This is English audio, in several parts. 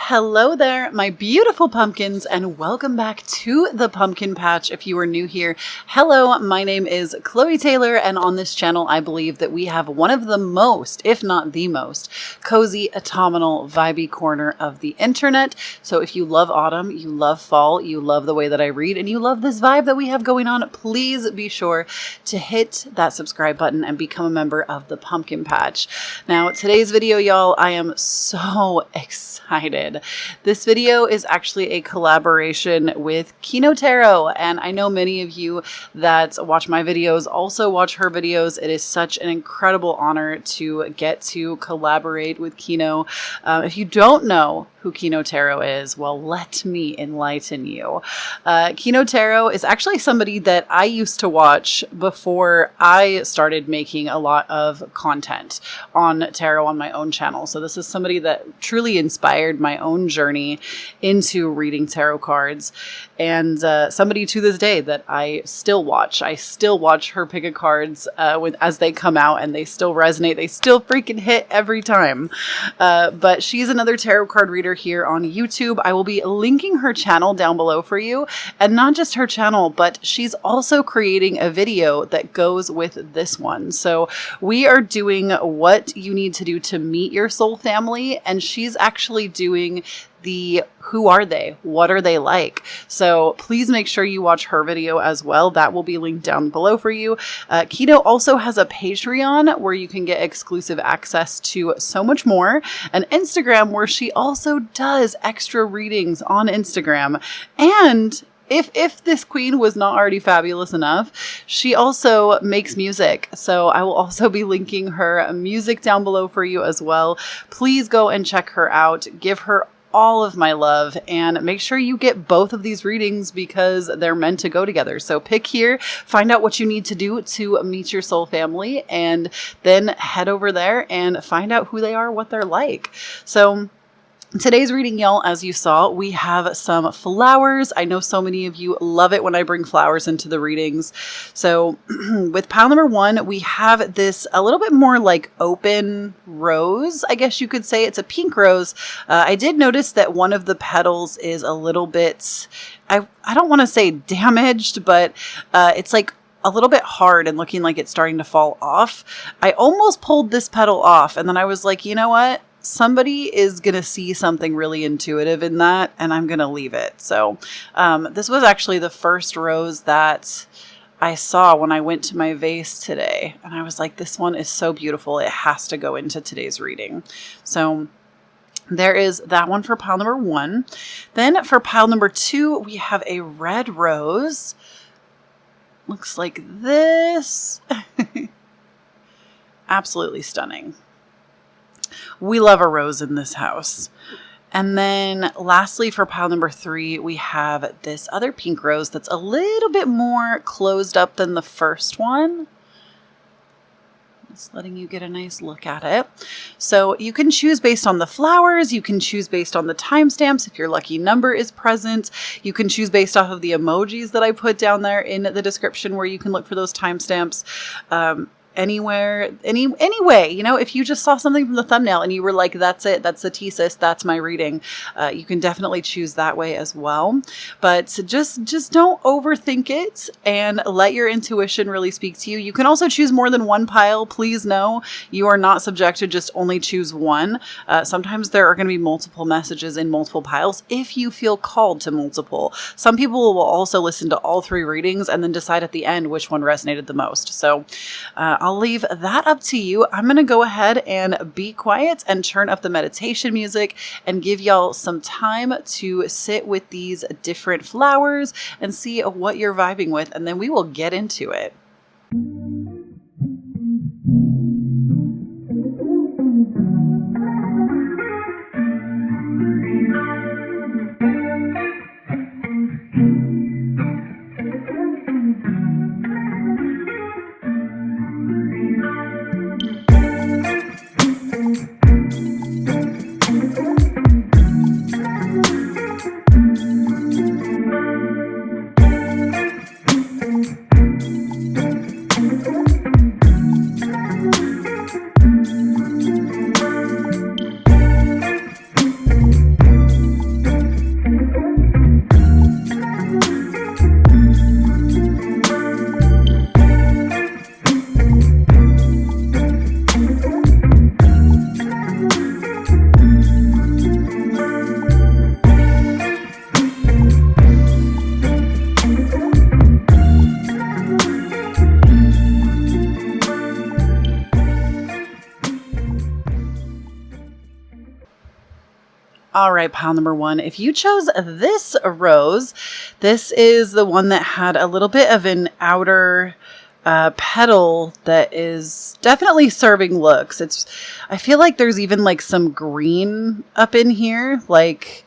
Hello there, my beautiful pumpkins, and welcome back to the pumpkin patch. If you are new here, hello, my name is Kloee Taylor, and on this channel I believe that we have one of the most, if not the most, cozy, autumnal, vibey corner of the internet. So if you love autumn, you love fall, you love the way that I read, and you love this vibe that we have going on, please be sure to hit that subscribe button and become a member of the pumpkin patch. Now, today's video, y'all, I am so excited. This video is actually a collaboration with KinoTarot, and I know many of you that watch my videos also watch her videos. It is such an incredible honor to get to collaborate with Kino. If you don't know who KinoTarot is, well, let me enlighten you. KinoTarot is actually somebody that I used to watch before I started making a lot of content on tarot on my own channel. So this is somebody that truly inspired my own journey into reading tarot cards, and somebody to this day that I still watch. I still watch her pick of cards as they come out, and they still resonate. They still freaking hit every time. But she's another tarot card reader here on YouTube. I will be linking her channel down below for you, and not just her channel, but she's also creating a video that goes with this one. So we are doing what you need to do to meet your soul family, and she's actually doing the who are they, what are they like. So please make sure you watch her video as well. That will be linked down below for you. Kino also has a Patreon where you can get exclusive access to so much more, and Instagram where she also does extra readings on Instagram. And if this queen was not already fabulous enough, she also makes music. So I will also be linking her music down below for you as well. Please go and check her out. Give her all of my love, and make sure you get both of these readings because they're meant to go together. So pick here, find out what you need to do to meet your soul family, and then head over there and find out who they are, what they're like. So today's reading, y'all, as you saw, we have some flowers. I know so many of you love it when I bring flowers into the readings. So with pile number one, we have this a little bit more like open rose, I guess you could say. It's a pink rose. I did notice that one of the petals is a little bit, I don't want to say damaged, but it's like a little bit hard and looking like it's starting to fall off. I almost pulled this petal off, and then I was like, you know what? Somebody is going to see something really intuitive in that, and I'm going to leave it. So this was actually the first rose that I saw when I went to my vase today. And I was like, this one is so beautiful. It has to go into today's reading. So there is that one for pile number one. Then for pile number two, we have a red rose. Looks like this. Absolutely stunning. We love a rose in this house. And then lastly, for pile number three, we have this other pink rose that's a little bit more closed up than the first one. Just letting you get a nice look at it. So you can choose based on the flowers. You can choose based on the timestamps if your lucky number is present. You can choose based off of the emojis that I put down there in the description where you can look for those timestamps. Anywhere, any way, you know, if you just saw something from the thumbnail and you were like, that's it, that's the thesis, that's my reading, you can definitely choose that way as well. But just don't overthink it and let your intuition really speak to you. You can also choose more than one pile. Please know you are not subjected, just only choose one. Sometimes there are going to be multiple messages in multiple piles if you feel called to multiple. Some people will also listen to all three readings and then decide at the end which one resonated the most. So I'll leave that up to you. I'm going to go ahead and be quiet and turn up the meditation music and give y'all some time to sit with these different flowers and see what you're vibing with, and then we will get into it. All right, pile number 1. If you chose this rose, this is the one that had a little bit of an outer petal that is definitely serving looks. I feel like there's even like some green up in here. Like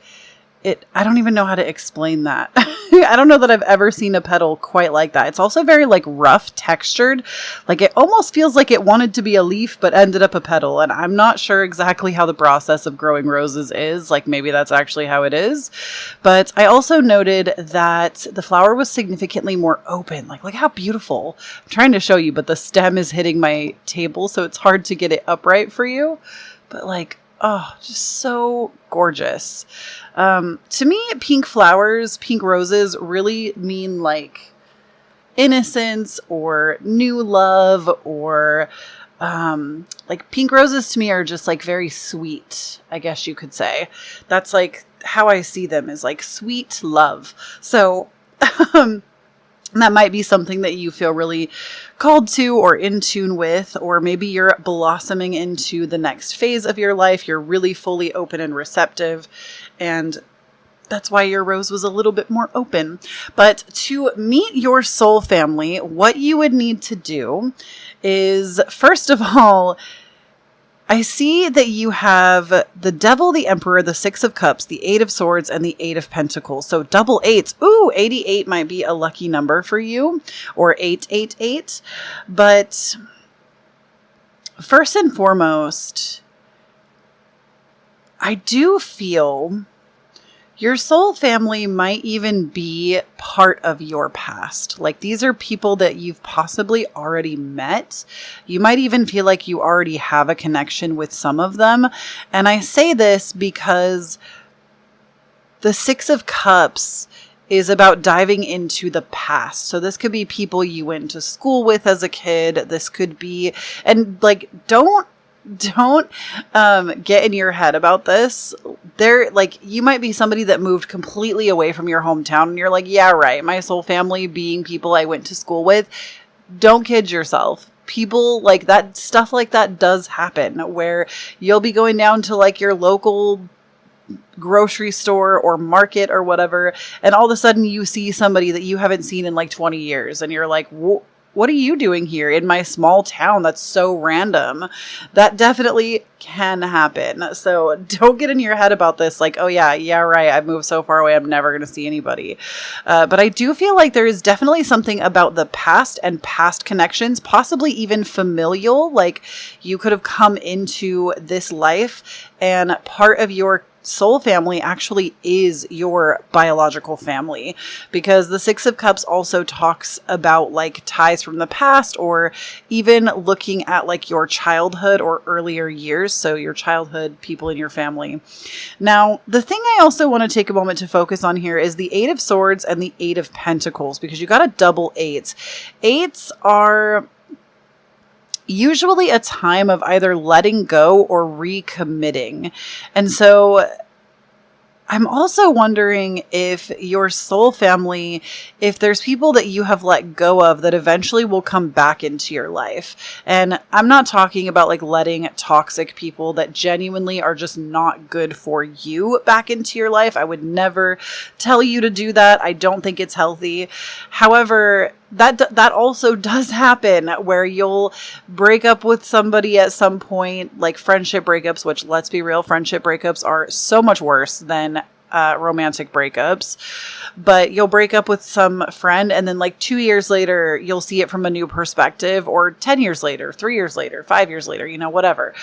I don't even know how to explain that. I don't know that I've ever seen a petal quite like that. It's also very like rough textured. Like it almost feels like it wanted to be a leaf, but ended up a petal. And I'm not sure exactly how the process of growing roses is. Like maybe that's actually how it is. But I also noted that the flower was significantly more open. Like, look how beautiful. I'm trying to show you, but the stem is hitting my table, so it's hard to get it upright for you. But like, oh, just so gorgeous. To me, pink flowers, pink roses really mean like innocence or new love, or like pink roses to me are just like very sweet, I guess you could say. That's like how I see them, is like sweet love. So that might be something that you feel really called to or in tune with, or maybe you're blossoming into the next phase of your life. You're really fully open and receptive, and that's why your rose was a little bit more open. But to meet your soul family, what you would need to do is, first of all, I see that you have the Devil, the Emperor, the Six of Cups, the Eight of Swords, and the Eight of Pentacles. So double eights. Ooh, 88 might be a lucky number for you, or 888. But first and foremost, I do feel your soul family might even be part of your past. Like these are people that you've possibly already met. You might even feel like you already have a connection with some of them. And I say this because the Six of Cups is about diving into the past. So this could be people you went to school with as a kid. This could be, and like, don't get in your head about this. You might be somebody that moved completely away from your hometown and you're like, yeah, right. My soul family being people I went to school with. Don't kid yourself. People like that, stuff like that does happen, where you'll be going down to like your local grocery store or market or whatever, and all of a sudden you see somebody that you haven't seen in like 20 years and you're like, what are you doing here in my small town? That's so random. That definitely can happen. So don't get in your head about this. Like, oh yeah, right. I've moved so far away. I'm never going to see anybody. But I do feel like there is definitely something about the past and past connections, possibly even familial. Like you could have come into this life and part of your soul family actually is your biological family, because the Six of Cups also talks about like ties from the past, or even looking at like your childhood or earlier years. So your childhood people in your family. Now, the thing I also want to take a moment to focus on here is the Eight of Swords and the Eight of Pentacles, because you got a double eights. Eights are usually a time of either letting go or recommitting. And so I'm also wondering if your soul family, if there's people that you have let go of that eventually will come back into your life. And I'm not talking about like letting toxic people that genuinely are just not good for you back into your life. I would never tell you to do that. I don't think it's healthy. However, that also does happen, where you'll break up with somebody at some point, like friendship breakups, which, let's be real, friendship breakups are so much worse than romantic breakups. But you'll break up with some friend, and then like 2 years later, you'll see it from a new perspective, or 10 years later, 3 years later, 5 years later, whatever.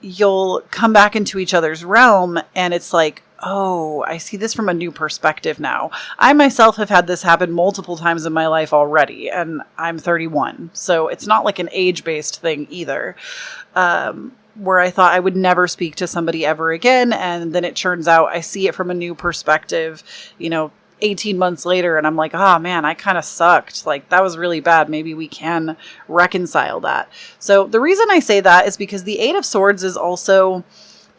You'll come back into each other's realm, and it's like, oh, I see this from a new perspective now. I myself have had this happen multiple times in my life already, and I'm 31. So it's not like an age-based thing either, where I thought I would never speak to somebody ever again. And then it turns out I see it from a new perspective, 18 months later, and I'm like, oh man, I kind of sucked. Like, that was really bad. Maybe we can reconcile that. So the reason I say that is because the Eight of Swords is also,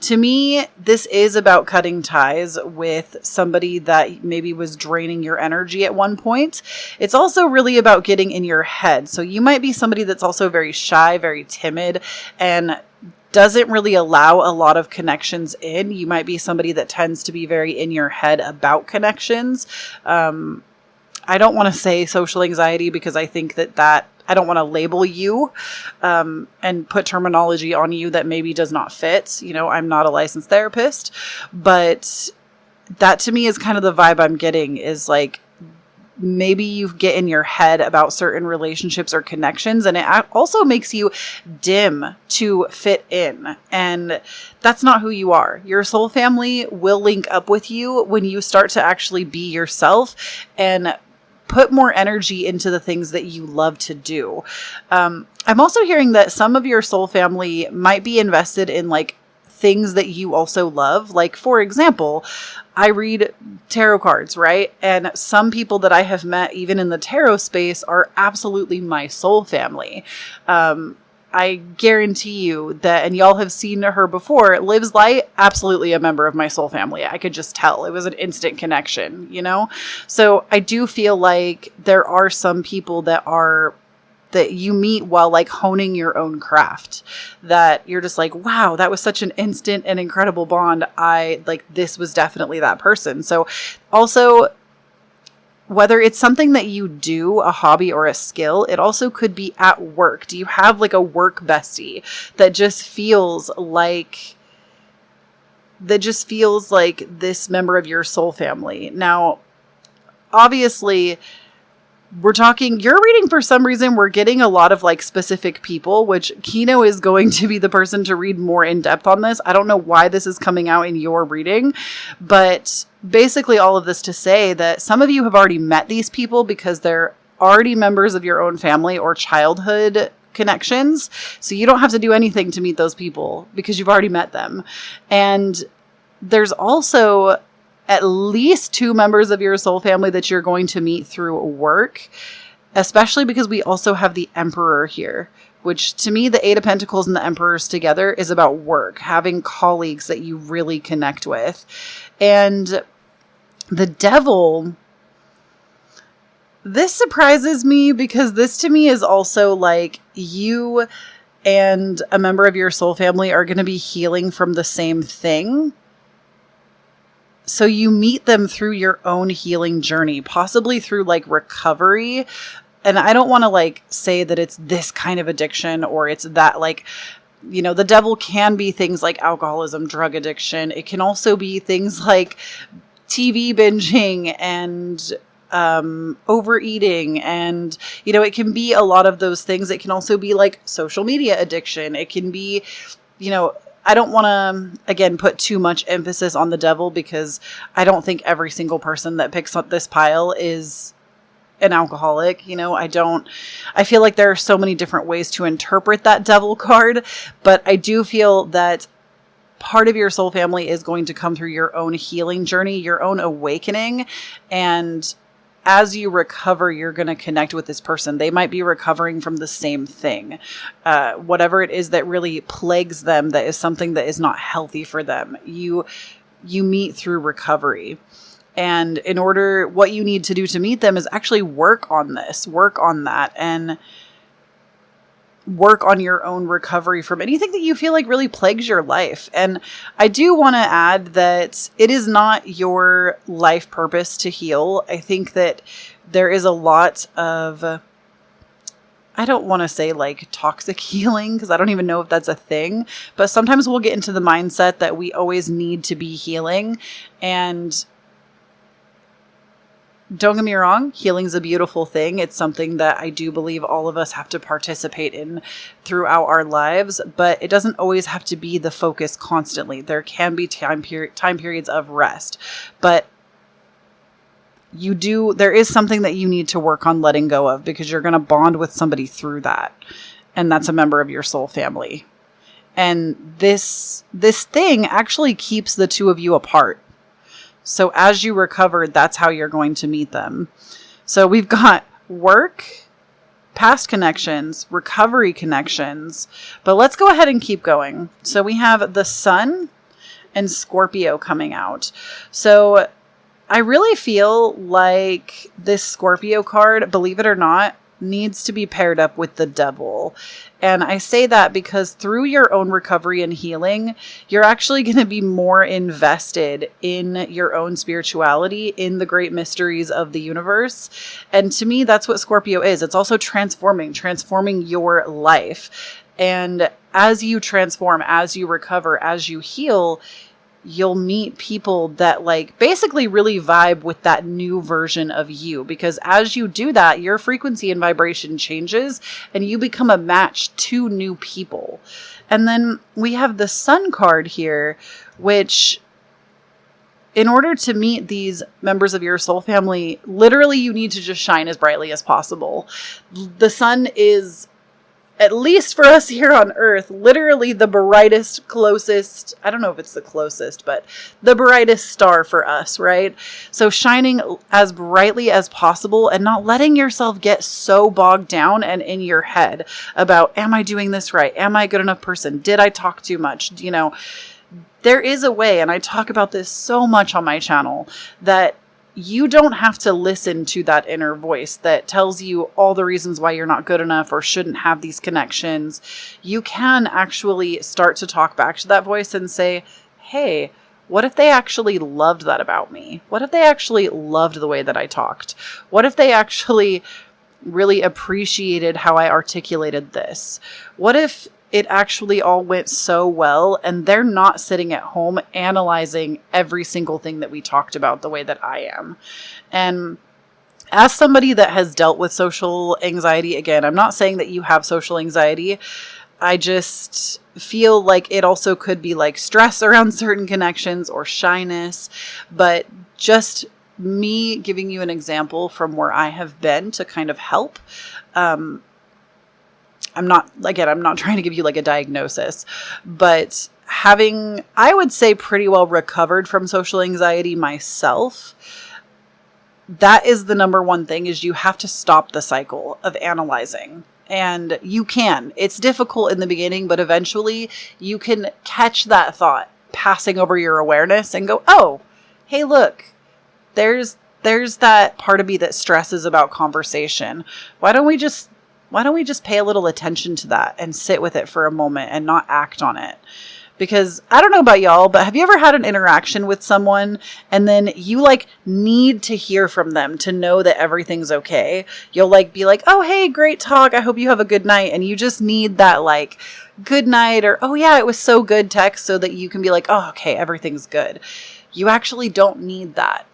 to me, this is about cutting ties with somebody that maybe was draining your energy at one point. It's also really about getting in your head. So you might be somebody that's also very shy, very timid, and doesn't really allow a lot of connections in. You might be somebody that tends to be very in your head about connections. I don't want to say social anxiety because I think that I don't want to label you and put terminology on you that maybe does not fit. You know, I'm not a licensed therapist, but that to me is kind of the vibe I'm getting, is like, maybe you get in your head about certain relationships or connections, and it also makes you dim to fit in. And that's not who you are. Your soul family will link up with you when you start to actually be yourself and put more energy into the things that you love to do. I'm also hearing that some of your soul family might be invested in like things that you also love. Like, for example, I read tarot cards, right? And some people that I have met, even in the tarot space, are absolutely my soul family. I guarantee you that, and y'all have seen her before, Liv's Light, absolutely a member of my soul family. I could just tell. It was an instant connection, you know? So I do feel like there are some people that you meet while like honing your own craft, that you're just like, wow, that was such an instant and incredible bond. This was definitely that person. So also, whether it's something that you do, a hobby or a skill, it also could be at work. Do you have like a work bestie that just feels like this member of your soul family? Now, obviously, you're reading, for some reason, we're getting a lot of like specific people, which Kino is going to be the person to read more in depth on this. I don't know why this is coming out in your reading, but basically all of this to say that some of you have already met these people because they're already members of your own family or childhood connections. So you don't have to do anything to meet those people because you've already met them. And there's also at least 2 members of your soul family that you're going to meet through work, especially because we also have the Emperor here, which to me, the 8 of Pentacles and the Emperors together is about work, having colleagues that you really connect with. And the Devil, this surprises me because this to me is also like you and a member of your soul family are going to be healing from the same thing. So you meet them through your own healing journey, possibly through like recovery. And I don't want to like say that it's this kind of addiction or it's that, like, you know, the Devil can be things like alcoholism, drug addiction. It can also be things like TV binging and overeating. And, you know, it can be a lot of those things. It can also be like social media addiction. It can be, you know, I don't want to, again, put too much emphasis on the Devil because I don't think every single person that picks up this pile is an alcoholic. You know, I feel like there are so many different ways to interpret that Devil card, but I do feel that part of your soul family is going to come through your own healing journey, your own awakening. And as you recover, you're going to connect with this person. They might be recovering from the same thing. Whatever it is that really plagues them, that is something that is not healthy for them. You meet through recovery. And what you need to do to meet them is actually work on this, work on that, and work on your own recovery from anything that you feel like really plagues your life. And I do want to add that it is not your life purpose to heal. I think that there is a lot of, I don't want to say like toxic healing, because I don't even know if that's a thing, but sometimes we'll get into the mindset that we always need to be healing. And don't get me wrong, healing is a beautiful thing. It's something that I do believe all of us have to participate in throughout our lives, but it doesn't always have to be the focus constantly. There can be time periods of rest, but there is something that you need to work on letting go of, because you're going to bond with somebody through that. And that's a member of your soul family. And this thing actually keeps the 2 of you apart. So as you recover, that's how you're going to meet them. So we've got work, past connections, recovery connections, but let's go ahead and keep going. So we have the Sun and Scorpio coming out. So I really feel like this Scorpio card, believe it or not, needs to be paired up with the Devil. And I say that because through your own recovery and healing, you're actually going to be more invested in your own spirituality, in the great mysteries of the universe. And to me, that's what Scorpio is. It's also transforming your life. And as you transform, as you recover, as you heal, you'll meet people that like basically really vibe with that new version of you, because as you do that, your frequency and vibration changes and you become a match to new people. And then we have the Sun card here, which in order to meet these members of your soul family, literally you need to just shine as brightly as possible. The sun is, at least for us here on Earth, literally the brightest, closest, I don't know if it's the closest, but the brightest star for us, right? So shining as brightly as possible and not letting yourself get so bogged down and in your head about, am I doing this right? Am I a good enough person? Did I talk too much? You know, there is a way, and I talk about this so much on my channel, that you don't have to listen to that inner voice that tells you all the reasons why you're not good enough or shouldn't have these connections. You can actually start to talk back to that voice and say, hey, what if they actually loved that about me? What if they actually loved the way that I talked? What if they actually really appreciated how I articulated this? What if it actually all went so well and they're not sitting at home analyzing every single thing that we talked about the way that I am? And as somebody that has dealt with social anxiety, again, I'm not saying that you have social anxiety. I just feel like it also could be like stress around certain connections or shyness, but just me giving you an example from where I have been to kind of help. I'm not trying to give you like a diagnosis, but having, I would say, pretty well recovered from social anxiety myself, that is the number one thing, is you have to stop the cycle of analyzing. And you can. It's difficult in the beginning, but eventually you can catch that thought passing over your awareness and go, oh, hey, look, there's that part of me that stresses about conversation. Why don't we just pay a little attention to that and sit with it for a moment and not act on it? Because I don't know about y'all, but have you ever had an interaction with someone and then you like need to hear from them to know that everything's okay? You'll like be like, oh, hey, great talk. I hope you have a good night. And you just need that like good night or, oh yeah, it was so good text so that you can be like, oh, okay, everything's good. You actually don't need that.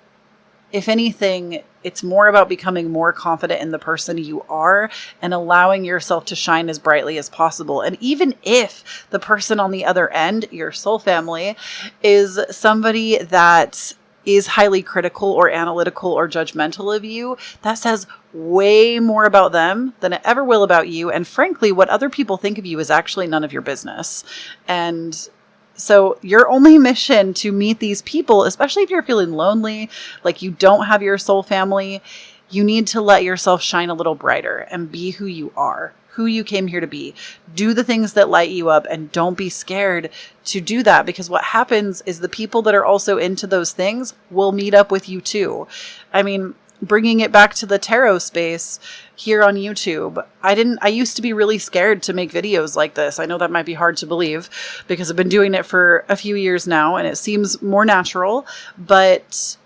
If anything, it's more about becoming more confident in the person you are and allowing yourself to shine as brightly as possible. And even if the person on the other end, your soul family, is somebody that is highly critical or analytical or judgmental of you, that says way more about them than it ever will about you. And frankly, what other people think of you is actually none of your business. And so your only mission to meet these people, especially if you're feeling lonely, like you don't have your soul family, you need to let yourself shine a little brighter and be who you are, who you came here to be. Do the things that light you up and don't be scared to do that, because what happens is the people that are also into those things will meet up with you too. I mean, bringing it back to the tarot space here on YouTube, I used to be really scared to make videos like this. I know that might be hard to believe because I've been doing it for a few years now and it seems more natural, but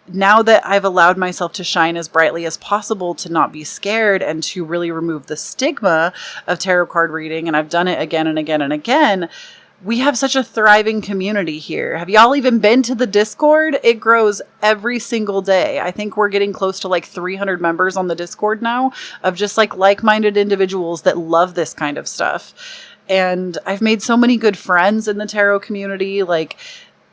now that I've allowed myself to shine as brightly as possible, to not be scared and to really remove the stigma of tarot card reading, and I've done it again and again and again, we have such a thriving community here. Have y'all even been to the Discord? It grows every single day. I think we're getting close to like 300 members on the Discord now of just like-minded individuals that love this kind of stuff. And I've made so many good friends in the tarot community. Like,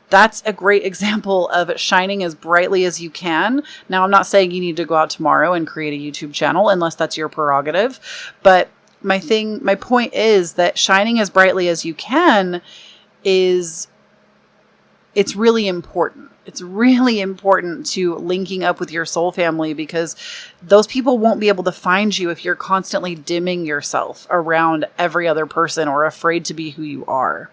that's a great example of shining as brightly as you can. Now, I'm not saying you need to go out tomorrow and create a YouTube channel unless that's your prerogative, but my point is that shining as brightly as you can it's really important. It's really important to linking up with your soul family, because those people won't be able to find you if you're constantly dimming yourself around every other person or afraid to be who you are.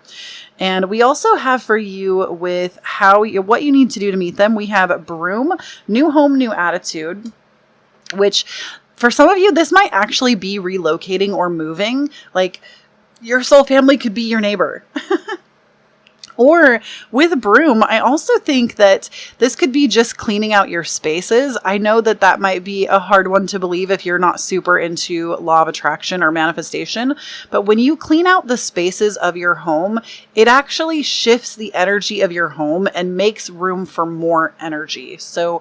And we also have for you with what you need to do to meet them. We have Broom, New Home, New Attitude, which For some of you, this might actually be relocating or moving. Like, your soul family could be your neighbor. Or with broom, I also think that this could be just cleaning out your spaces. I know that that might be a hard one to believe if you're not super into law of attraction or manifestation. But when you clean out the spaces of your home, it actually shifts the energy of your home and makes room for more energy. So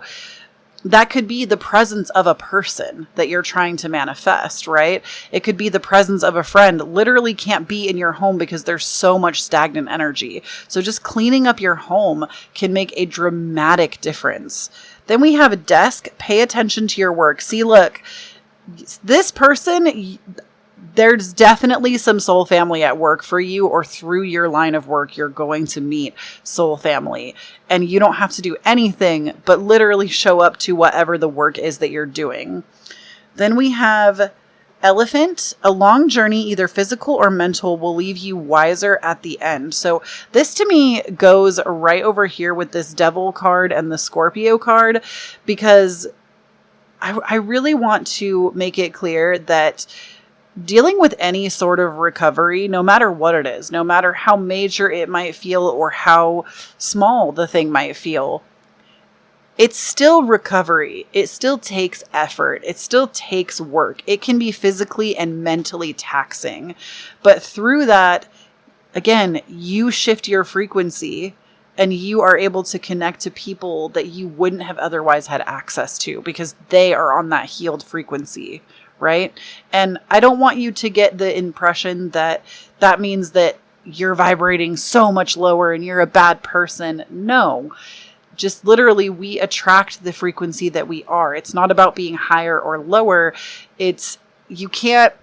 that could be the presence of a person that you're trying to manifest, right? It could be the presence of a friend. Literally can't be in your home because there's so much stagnant energy. So just cleaning up your home can make a dramatic difference. Then we have a desk. Pay attention to your work. See, look, this person, there's definitely some soul family at work for you, or through your line of work, you're going to meet soul family, and you don't have to do anything but literally show up to whatever the work is that you're doing. Then we have Elephant. A long journey, either physical or mental, will leave you wiser at the end. So this to me goes right over here with this Devil card and the Scorpio card, because I really want to make it clear that dealing with any sort of recovery, no matter what it is, no matter how major it might feel or how small the thing might feel, it's still recovery. It still takes effort. It still takes work. It can be physically and mentally taxing. But through that, again, you shift your frequency and you are able to connect to people that you wouldn't have otherwise had access to because they are on that healed frequency. Right? And I don't want you to get the impression that that means that you're vibrating so much lower and you're a bad person. No, just literally we attract the frequency that we are. It's not about being higher or lower. You can't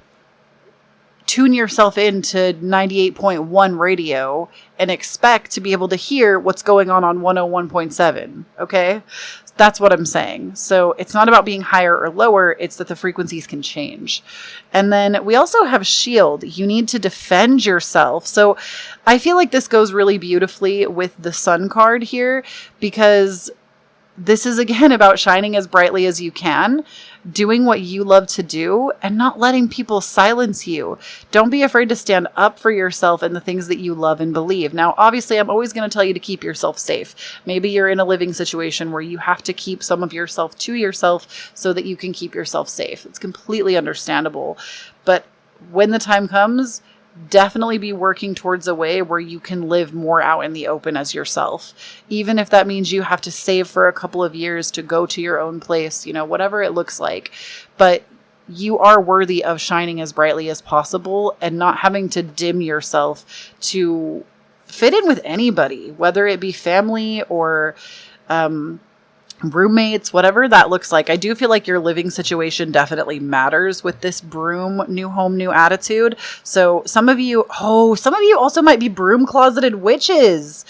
tune yourself into 98.1 radio and expect to be able to hear what's going on 101.7. Okay? That's what I'm saying. So it's not about being higher or lower. It's that the frequencies can change. And then we also have shield. You need to defend yourself. So I feel like this goes really beautifully with the sun card here, because this is again about shining as brightly as you can, doing what you love to do, and not letting people silence you. Don't be afraid to stand up for yourself and the things that you love and believe. Now, obviously, I'm always going to tell you to keep yourself safe. Maybe you're in a living situation where you have to keep some of yourself to yourself so that you can keep yourself safe. It's completely understandable. But when the time comes, definitely be working towards a way where you can live more out in the open as yourself. Even if that means you have to save for a couple of years to go to your own place, whatever it looks like. But you are worthy of shining as brightly as possible and not having to dim yourself to fit in with anybody, whether it be family or roommates, whatever that looks like. I do feel like your living situation definitely matters with this broom, new home, new attitude. So some of you also might be broom closeted witches.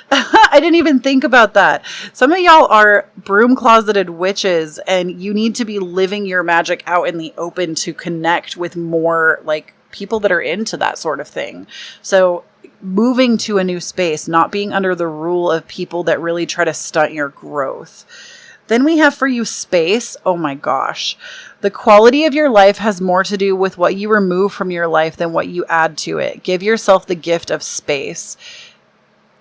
I didn't even think about that. Some of y'all are broom closeted witches, and you need to be living your magic out in the open to connect with more like people that are into that sort of thing. So moving to a new space, not being under the rule of people that really try to stunt your growth. Then we have for you space. Oh my gosh. The quality of your life has more to do with what you remove from your life than what you add to it. Give yourself the gift of space.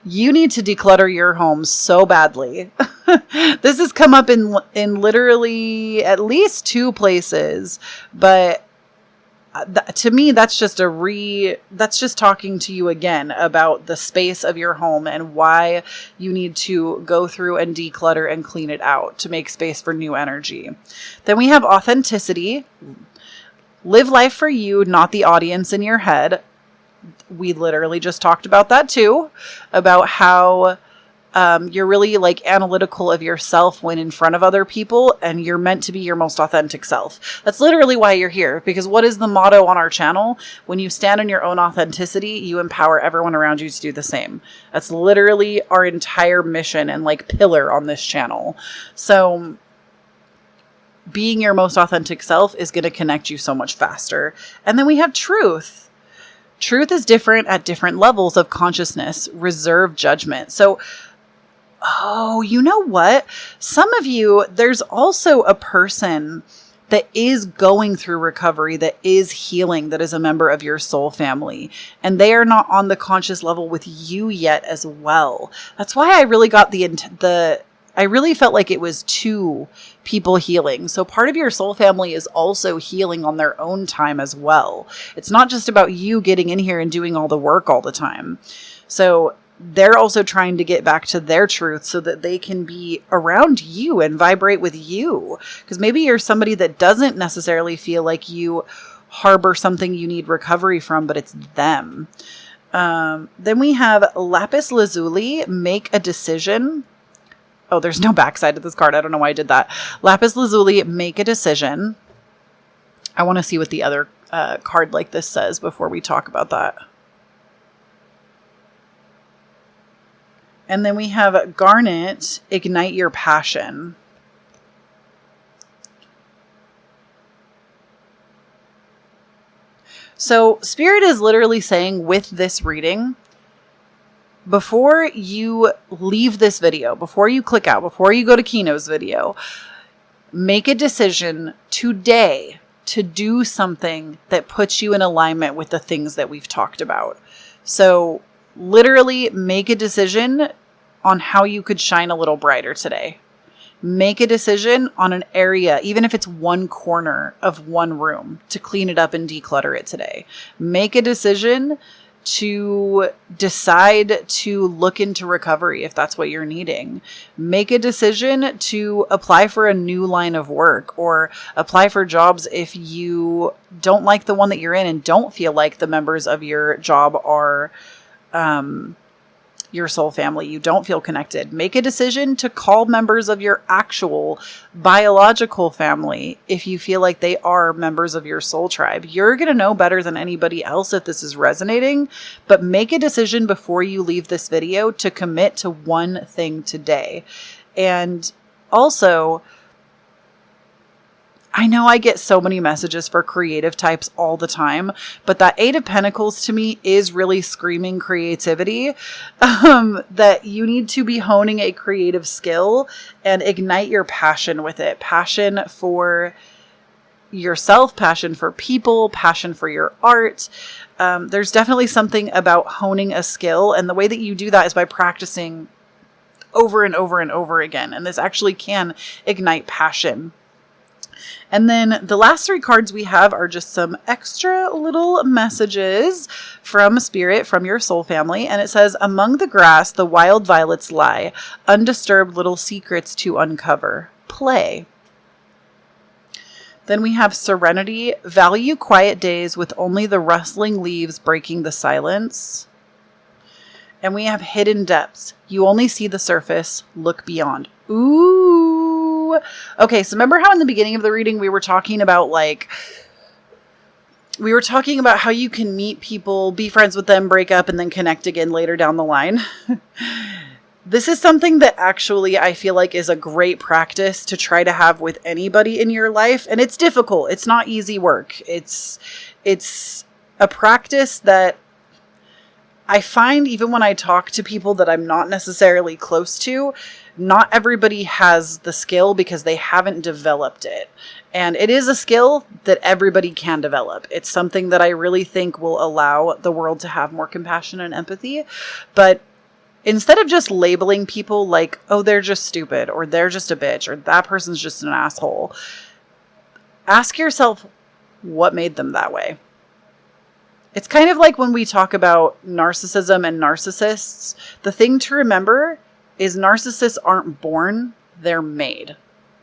You need to declutter your home so badly. This has come up in literally at least 2 places, but to me, that's just talking to you again about the space of your home and why you need to go through and declutter and clean it out to make space for new energy. Then we have authenticity. Live life for you, not the audience in your head. We literally just talked about that too, about how you're really like analytical of yourself when in front of other people, and you're meant to be your most authentic self. That's literally why you're here, because what is the motto on our channel? When you stand in your own authenticity, you empower everyone around you to do the same. That's literally our entire mission and like pillar on this channel. So being your most authentic self is going to connect you so much faster. And then we have truth. Truth is different at different levels of consciousness. Reserve judgment. So oh, you know what? Some of you, there's also a person that is going through recovery, that is healing, that is a member of your soul family. And they are not on the conscious level with you yet as well. That's why I really got I really felt like it was two people healing. So part of your soul family is also healing on their own time as well. It's not just about you getting in here and doing all the work all the time. So they're also trying to get back to their truth so that they can be around you and vibrate with you. Because maybe you're somebody that doesn't necessarily feel like you harbor something you need recovery from, but it's them. Then we have lapis lazuli, make a decision. Oh, there's no backside to this card. I don't know why I did that. Lapis lazuli, make a decision. I want to see what the other card like this says before we talk about that. And then we have garnet, ignite your passion. So Spirit is literally saying with this reading, before you leave this video, before you click out, before you go to Kino's video, make a decision today to do something that puts you in alignment with the things that we've talked about. So literally make a decision on how you could shine a little brighter today. Make a decision on an area, even if it's one corner of one room, to clean it up and declutter it today. Make a decision to decide to look into recovery if that's what you're needing. Make a decision to apply for a new line of work or apply for jobs if you don't like the one that you're in and don't feel like the members of your job are your soul family. You don't feel connected. Make a decision to call members of your actual biological family if you feel like they are members of your soul tribe. You're going to know better than anybody else if this is resonating, but make a decision before you leave this video to commit to one thing today. And also, I know I get so many messages for creative types all the time, but that 8 of Pentacles to me is really screaming creativity, that you need to be honing a creative skill and ignite your passion with it. Passion for yourself, passion for people, passion for your art. There's definitely something about honing a skill, and the way that you do that is by practicing over and over and over again. And this actually can ignite passion. And then the last 3 cards we have are just some extra little messages from Spirit, from your soul family. And it says, among the grass, the wild violets lie, undisturbed little secrets to uncover. Play. Then we have Serenity, value quiet days with only the rustling leaves breaking the silence. And we have Hidden Depths. You only see the surface, look beyond. Ooh. Okay, so remember how in the beginning of the reading we were talking about how you can meet people, be friends with them, break up, and then connect again later down the line? This is something that actually I feel like is a great practice to try to have with anybody in your life. And it's difficult. It's not easy work. It's a practice that I find even when I talk to people that I'm not necessarily close to, not everybody has the skill because they haven't developed it. And it is a skill that everybody can develop. It's something that I really think will allow the world to have more compassion and empathy. But instead of just labeling people like, oh, they're just stupid, or they're just a bitch, or that person's just an asshole, ask yourself what made them that way. It's kind of like when we talk about narcissism and narcissists, the thing to remember is narcissists aren't born, they're made,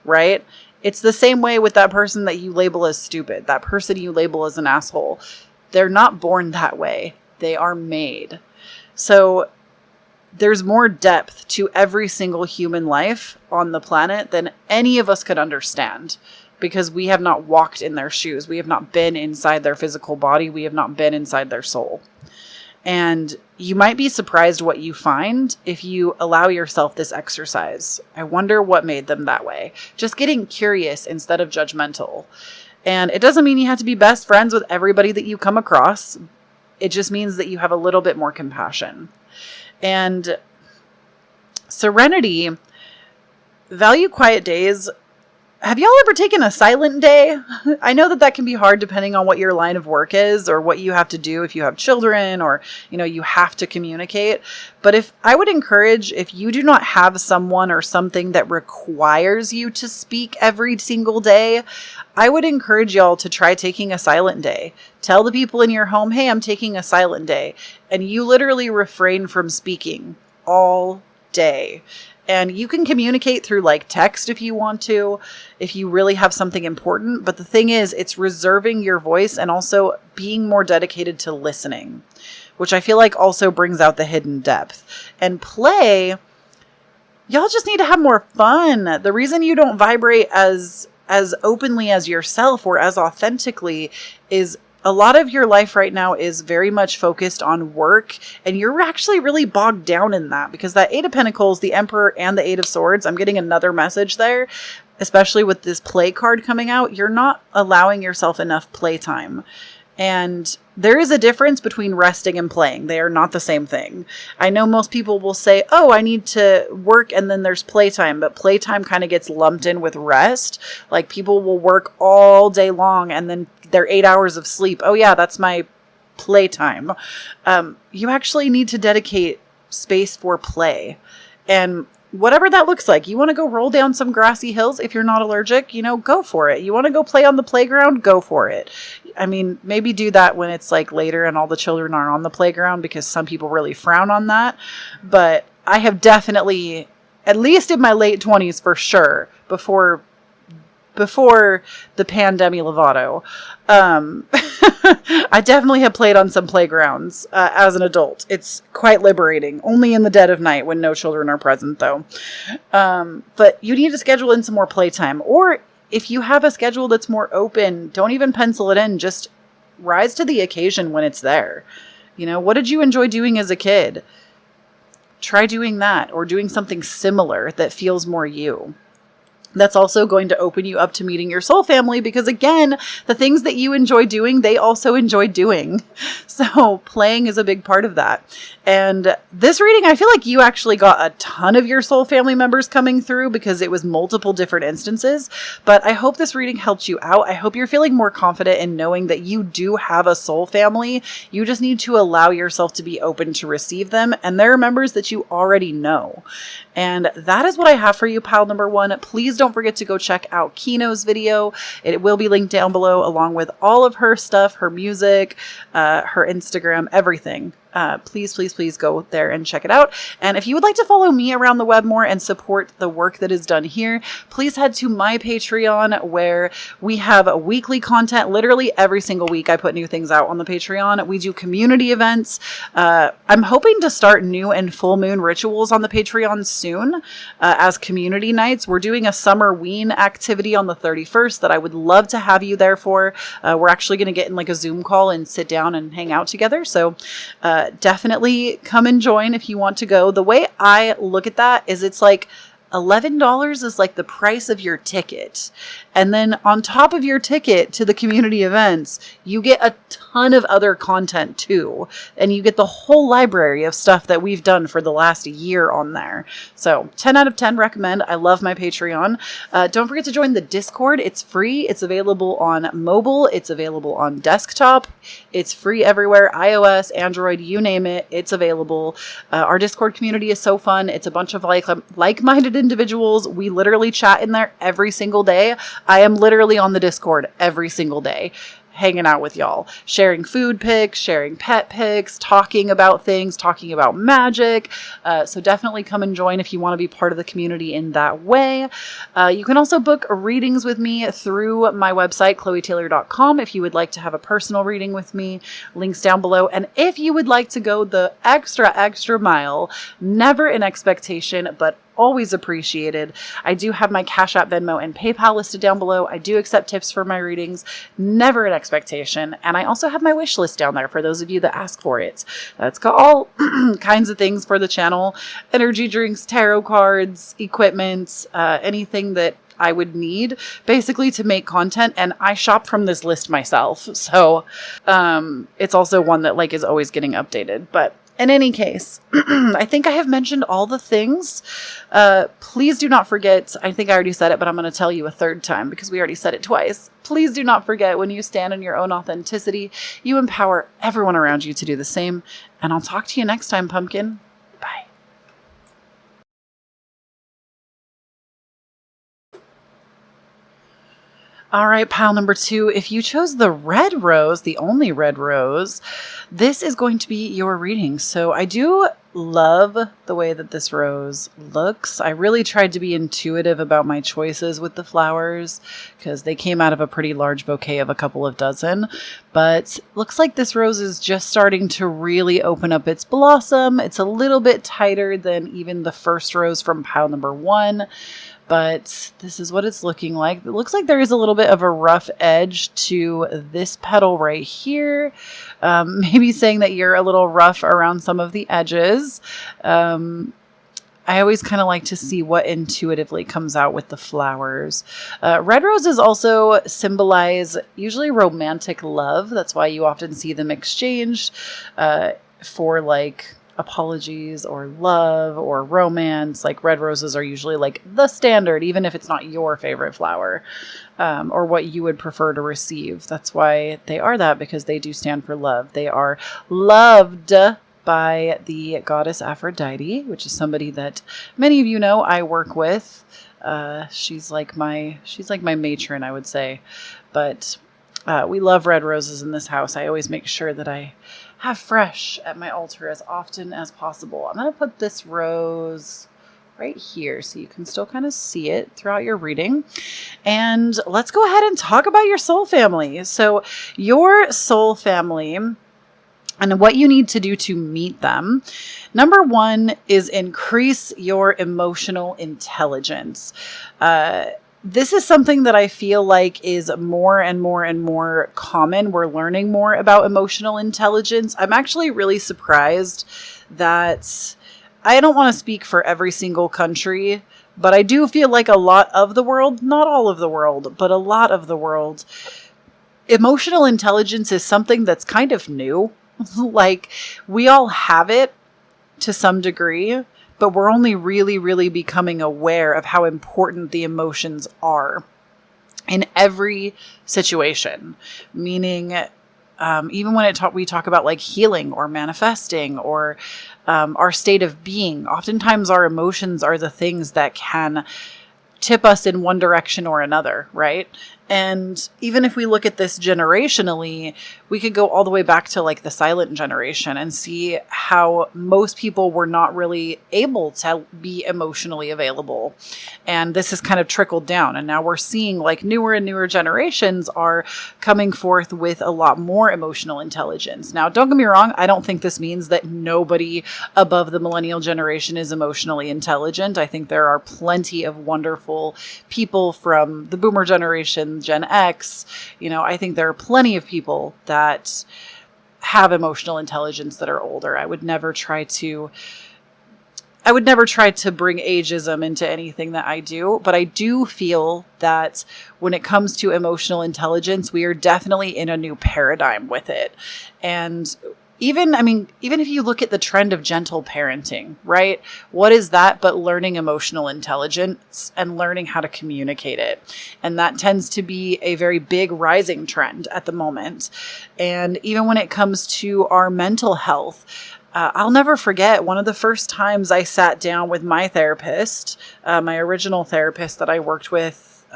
right? It's the same way with that person that you label as stupid, that person you label as an asshole. They're not born that way. They are made. So there's more depth to every single human life on the planet than any of us could understand, because we have not walked in their shoes. We have not been inside their physical body. We have not been inside their soul. And you might be surprised what you find if you allow yourself this exercise. I wonder what made them that way. Just getting curious instead of judgmental. And it doesn't mean you have to be best friends with everybody that you come across. It just means that you have a little bit more compassion. And Serenity, value quiet days Have y'all ever taken a silent day? I know that can be hard depending on what your line of work is or what you have to do if you have children or, you have to communicate. But I would encourage, if you do not have someone or something that requires you to speak every single day, I would encourage y'all to try taking a silent day. Tell the people in your home, hey, I'm taking a silent day. And you literally refrain from speaking all day. And you can communicate through like text if you want to, if you really have something important. But the thing is, it's reserving your voice and also being more dedicated to listening, which I feel like also brings out the hidden depth. And play, y'all just need to have more fun. The reason you don't vibrate as openly as yourself or as authentically is a lot of your life right now is very much focused on work, and you're actually really bogged down in that because that Eight of Pentacles, the Emperor, and the Eight of Swords, I'm getting another message there, especially with this play card coming out. You're not allowing yourself enough playtime. And there is a difference between resting and playing. They are not the same thing. I know most people will say, oh, I need to work and then there's playtime, but playtime kind of gets lumped in with rest. Like people will work all day long and then their 8 hours of sleep. Oh yeah, that's my playtime. You actually need to dedicate space for play. And whatever that looks like, you want to go roll down some grassy hills if you're not allergic, go for it. You want to go play on the playground, go for it. I mean, maybe do that when it's like later and all the children are on the playground because some people really frown on that. But I have definitely, at least in my late 20s for sure, before the pandemic Lovato, I definitely have played on some playgrounds as an adult. It's quite liberating, only in the dead of night when no children are present though. But you need to schedule in some more playtime, or if you have a schedule that's more open, don't even pencil it in, just rise to the occasion when it's there. What did you enjoy doing as a kid? Try doing that, or doing something similar that feels more you. That's also going to open you up to meeting your soul family because, again, the things that you enjoy doing, they also enjoy doing. So playing is a big part of that. And this reading, I feel like you actually got a ton of your soul family members coming through because it was multiple different instances. But I hope this reading helped you out. I hope you're feeling more confident in knowing that you do have a soul family. You just need to allow yourself to be open to receive them. And there are members that you already know. And that is what I have for you, pile number one. Please don't forget to go check out Kino's video. It will be linked down below along with all of her stuff, her music, her Instagram, everything. Please go there and check it out. And if you would like to follow me around the web more and support the work that is done here, please head to my Patreon where we have weekly content. Literally every single week I put new things out on the Patreon. We do community events. I'm hoping to start new and full moon rituals on the Patreon soon as community nights. We're doing a summer ween activity on the 31st that I would love to have you there for. We're actually going to get in like a Zoom call and sit down and hang out together. So definitely come and join if you want to go. The way I look at that is it's like $11 is like the price of your ticket. And then on top of your ticket to the community events, you get a ton of other content too. And you get the whole library of stuff that we've done for the last year on there. So 10 out of 10 recommend. I love my Patreon. Don't forget to join the Discord. It's free. It's available on mobile. It's available on desktop. It's free everywhere. iOS, Android, you name it. It's available. Our Discord community is so fun. It's a bunch of like-minded individuals. We literally chat in there every single day. I am literally on the Discord every single day, hanging out with y'all, sharing food pics, sharing pet pics, talking about things, talking about magic. So definitely come and join if you want to be part of the community in that way. You can also book readings with me through my website, KloeTaylor.com, if you would like to have a personal reading with me. Links down below. And if you would like to go the extra mile, never an expectation, but always appreciated, I do have my Cashapp, Venmo, and PayPal listed down below. I do accept tips for my readings, never an expectation. And I also have my wish list down there for those of you that ask for it. It's got all kinds of things for the channel: energy drinks, tarot cards, equipment, anything that I would need basically to make content. And I shop from this list myself. So it's also one that is always getting updated. But In any case, I think I have mentioned all the things. Please do not forget, I think I already said it, but I'm going to tell you a third time because we already said it twice. Please do not forget, when you stand in your own authenticity, you empower everyone around you to do the same. And I'll talk to you next time, pumpkin. Bye. All right, pile number 2. If you chose the red rose, the only red rose, this is going to be your reading. So I do love the way that this rose looks. I really tried to be intuitive about my choices with the flowers because they came out of a pretty large bouquet of a couple of dozen. But looks like this rose is just starting to really open up its blossom. It's a little bit tighter than even the first rose from pile number 1. But this is what it's looking like. It looks like there is a little bit of a rough edge to this petal right here. Maybe saying that you're a little rough around some of the edges. I always kind of like to see what intuitively comes out with the flowers. Red roses also symbolize usually romantic love. That's why you often see them exchanged for like apologies or love or romance. Like red roses are usually like the standard, even if it's not your favorite flower or what you would prefer to receive. That's why they are that, because they do stand for love. They are loved by the goddess Aphrodite, which is somebody that many of you know I work with. She's like my matron, I would say. But we love red roses in this house. I always make sure that I have fresh at my altar as often as possible. I'm going to put this rose right here so you can still kind of see it throughout your reading. And let's go ahead and talk about your soul family. So your soul family and what you need to do to meet them. Number 1 is increase your emotional intelligence. This is something that I feel like is more and more and more common. We're learning more about emotional intelligence. I'm actually really surprised that I don't want to speak for every single country, but I do feel like a lot of the world, not all of the world, but a lot of the world, emotional intelligence is something that's kind of new. Like we all have it to some degree, but we're only really, really becoming aware of how important the emotions are in every situation. Meaning, even when we talk about like healing or manifesting or our state of being, oftentimes our emotions are the things that can tip us in one direction or another, right? And even if we look at this generationally, we could go all the way back to like the silent generation and see how most people were not really able to be emotionally available. And this has kind of trickled down. And now we're seeing like newer and newer generations are coming forth with a lot more emotional intelligence. Now, don't get me wrong. I don't think this means that nobody above the millennial generation is emotionally intelligent. I think there are plenty of wonderful people from the boomer generation, Gen X. I think there are plenty of people that have emotional intelligence that are older. I would never try to bring ageism into anything that I do, but I do feel that when it comes to emotional intelligence, we are definitely in a new paradigm with it. And even if you look at the trend of gentle parenting, right? What is that but learning emotional intelligence and learning how to communicate it? And that tends to be a very big rising trend at the moment. And even when it comes to our mental health, I'll never forget one of the first times I sat down with my therapist, my original therapist that I worked with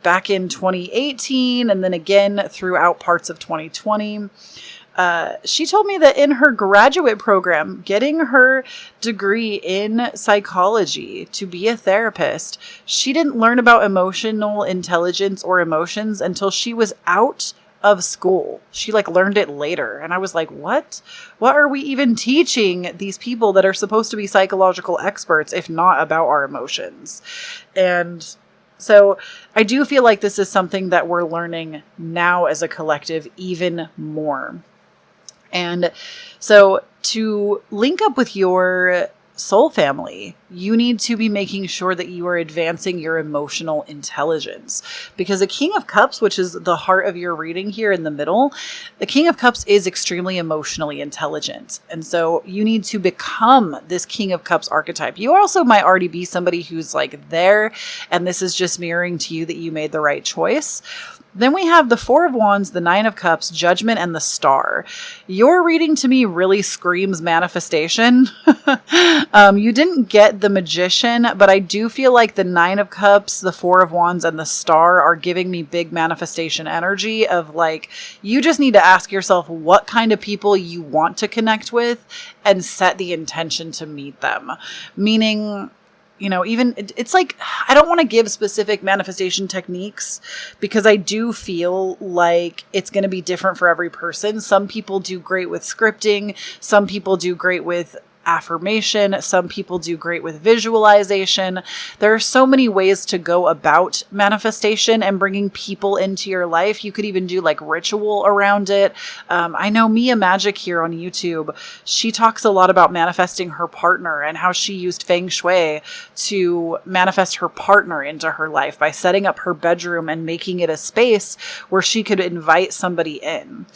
back in 2018 and then again throughout parts of 2020. She told me that in her graduate program, getting her degree in psychology to be a therapist, she didn't learn about emotional intelligence or emotions until she was out of school. She learned it later. And I was like, what are we even teaching these people that are supposed to be psychological experts, if not about our emotions? And so I do feel like this is something that we're learning now as a collective even more. And so to link up with your soul family, you need to be making sure that you are advancing your emotional intelligence, because a King of Cups, which is the heart of your reading here in the middle, the King of Cups is extremely emotionally intelligent. And so you need to become this King of Cups archetype. You also might already be somebody who's like there, and this is just mirroring to you that you made the right choice. Then we have the Four of Wands, the Nine of Cups, Judgment, and the Star. Your reading to me really screams manifestation. You didn't get the Magician, but I do feel like the Nine of Cups, the Four of Wands, and the Star are giving me big manifestation energy of like, you just need to ask yourself what kind of people you want to connect with and set the intention to meet them. Meaning, you know, even it's like, I don't want to give specific manifestation techniques because I do feel like it's going to be different for every person. Some people do great with scripting. Some people do great with affirmation. Some people do great with visualization. There are so many ways to go about manifestation and bringing people into your life. You could even do like ritual around it. I know Mia Magic here on YouTube, she talks a lot about manifesting her partner and how she used feng shui to manifest her partner into her life by setting up her bedroom and making it a space where she could invite somebody in.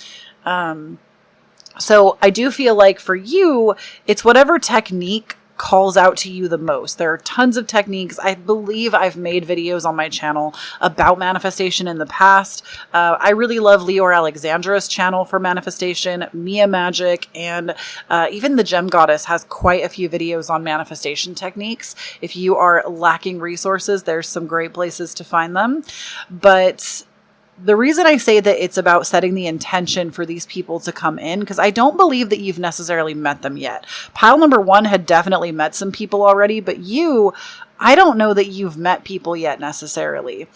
So I do feel like for you, it's whatever technique calls out to you the most. There are tons of techniques. I believe I've made videos on my channel about manifestation in the past. I really love Leor Alexandra's channel for manifestation, Mia Magic, and even the Gem Goddess has quite a few videos on manifestation techniques. If you are lacking resources, there's some great places to find them. But the reason I say that it's about setting the intention for these people to come in, because I don't believe that you've necessarily met them yet. Pile number one had definitely met some people already, but you, I don't know that you've met people yet necessarily,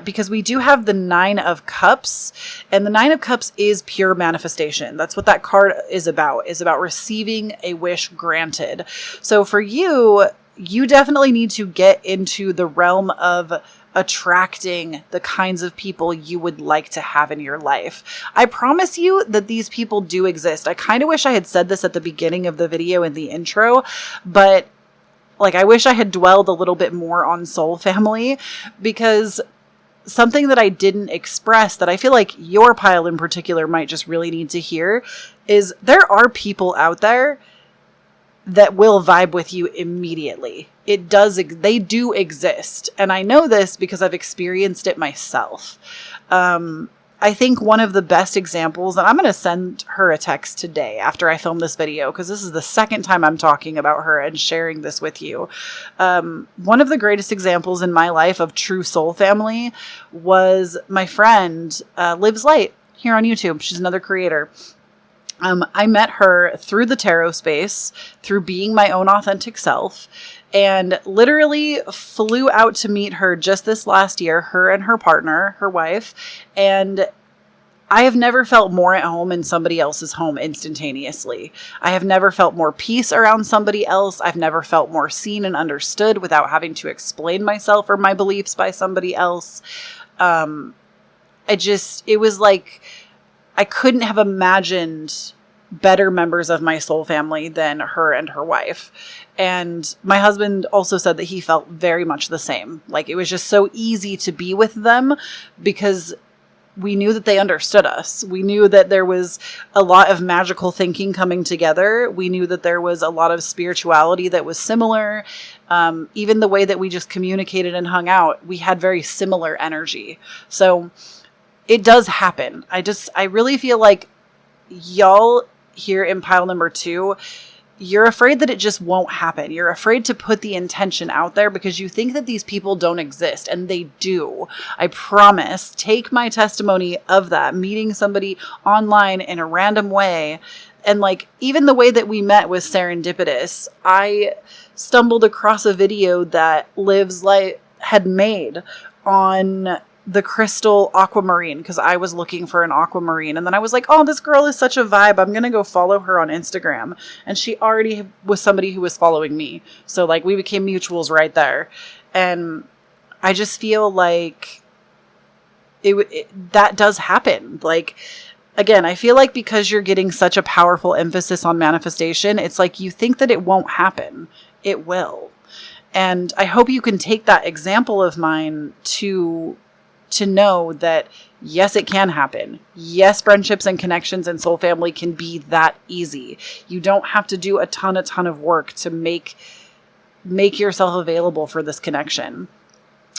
because we do have the Nine of Cups, and the Nine of Cups is pure manifestation. That's what that card is about receiving a wish granted. So for you, you definitely need to get into the realm of attracting the kinds of people you would like to have in your life. I promise you that these people do exist. I kind of wish I had said this at the beginning of the video in the intro, but like, I wish I had dwelled a little bit more on soul family, because something that I didn't express that I feel like your pile in particular might just really need to hear is there are people out there that will vibe with you immediately. They do exist. And I know this because I've experienced it myself. I think one of the best examples, and I'm going to send her a text today after I film this video, because this is the second time I'm talking about her and sharing this with you. One of the greatest examples in my life of true soul family was my friend, Lives Light, here on YouTube. She's another creator. I met her through the tarot space, through being my own authentic self, and literally flew out to meet her just this last year, her and her partner, her wife. And I have never felt more at home in somebody else's home instantaneously. I have never felt more peace around somebody else. I've never felt more seen and understood without having to explain myself or my beliefs by somebody else. It was like, I couldn't have imagined better members of my soul family than her and her wife. And my husband also said that he felt very much the same. Like, it was just so easy to be with them because we knew that they understood us. We knew that there was a lot of magical thinking coming together. We knew that there was a lot of spirituality that was similar. Even the way that we just communicated and hung out, we had very similar energy. So it does happen. I really feel like y'all here in pile number two, you're afraid that it just won't happen. You're afraid to put the intention out there because you think that these people don't exist, and they do. I promise. Take my testimony of that, meeting somebody online in a random way. And like, even the way that we met was serendipitous. I stumbled across a video that Lives Light had made on the crystal aquamarine, because I was looking for an aquamarine, and then I was like, oh, this girl is such a vibe, I'm gonna go follow her on Instagram. And she already was somebody who was following me, so like, we became mutuals right there. And I just feel like that does happen. Like, again, I feel like because you're getting such a powerful emphasis on manifestation, it's like you think that it won't happen. It will. And I hope you can take that example of mine to know that, yes, it can happen. Yes, friendships and connections and soul family can be that easy. You don't have to do a ton of work to make yourself available for this connection.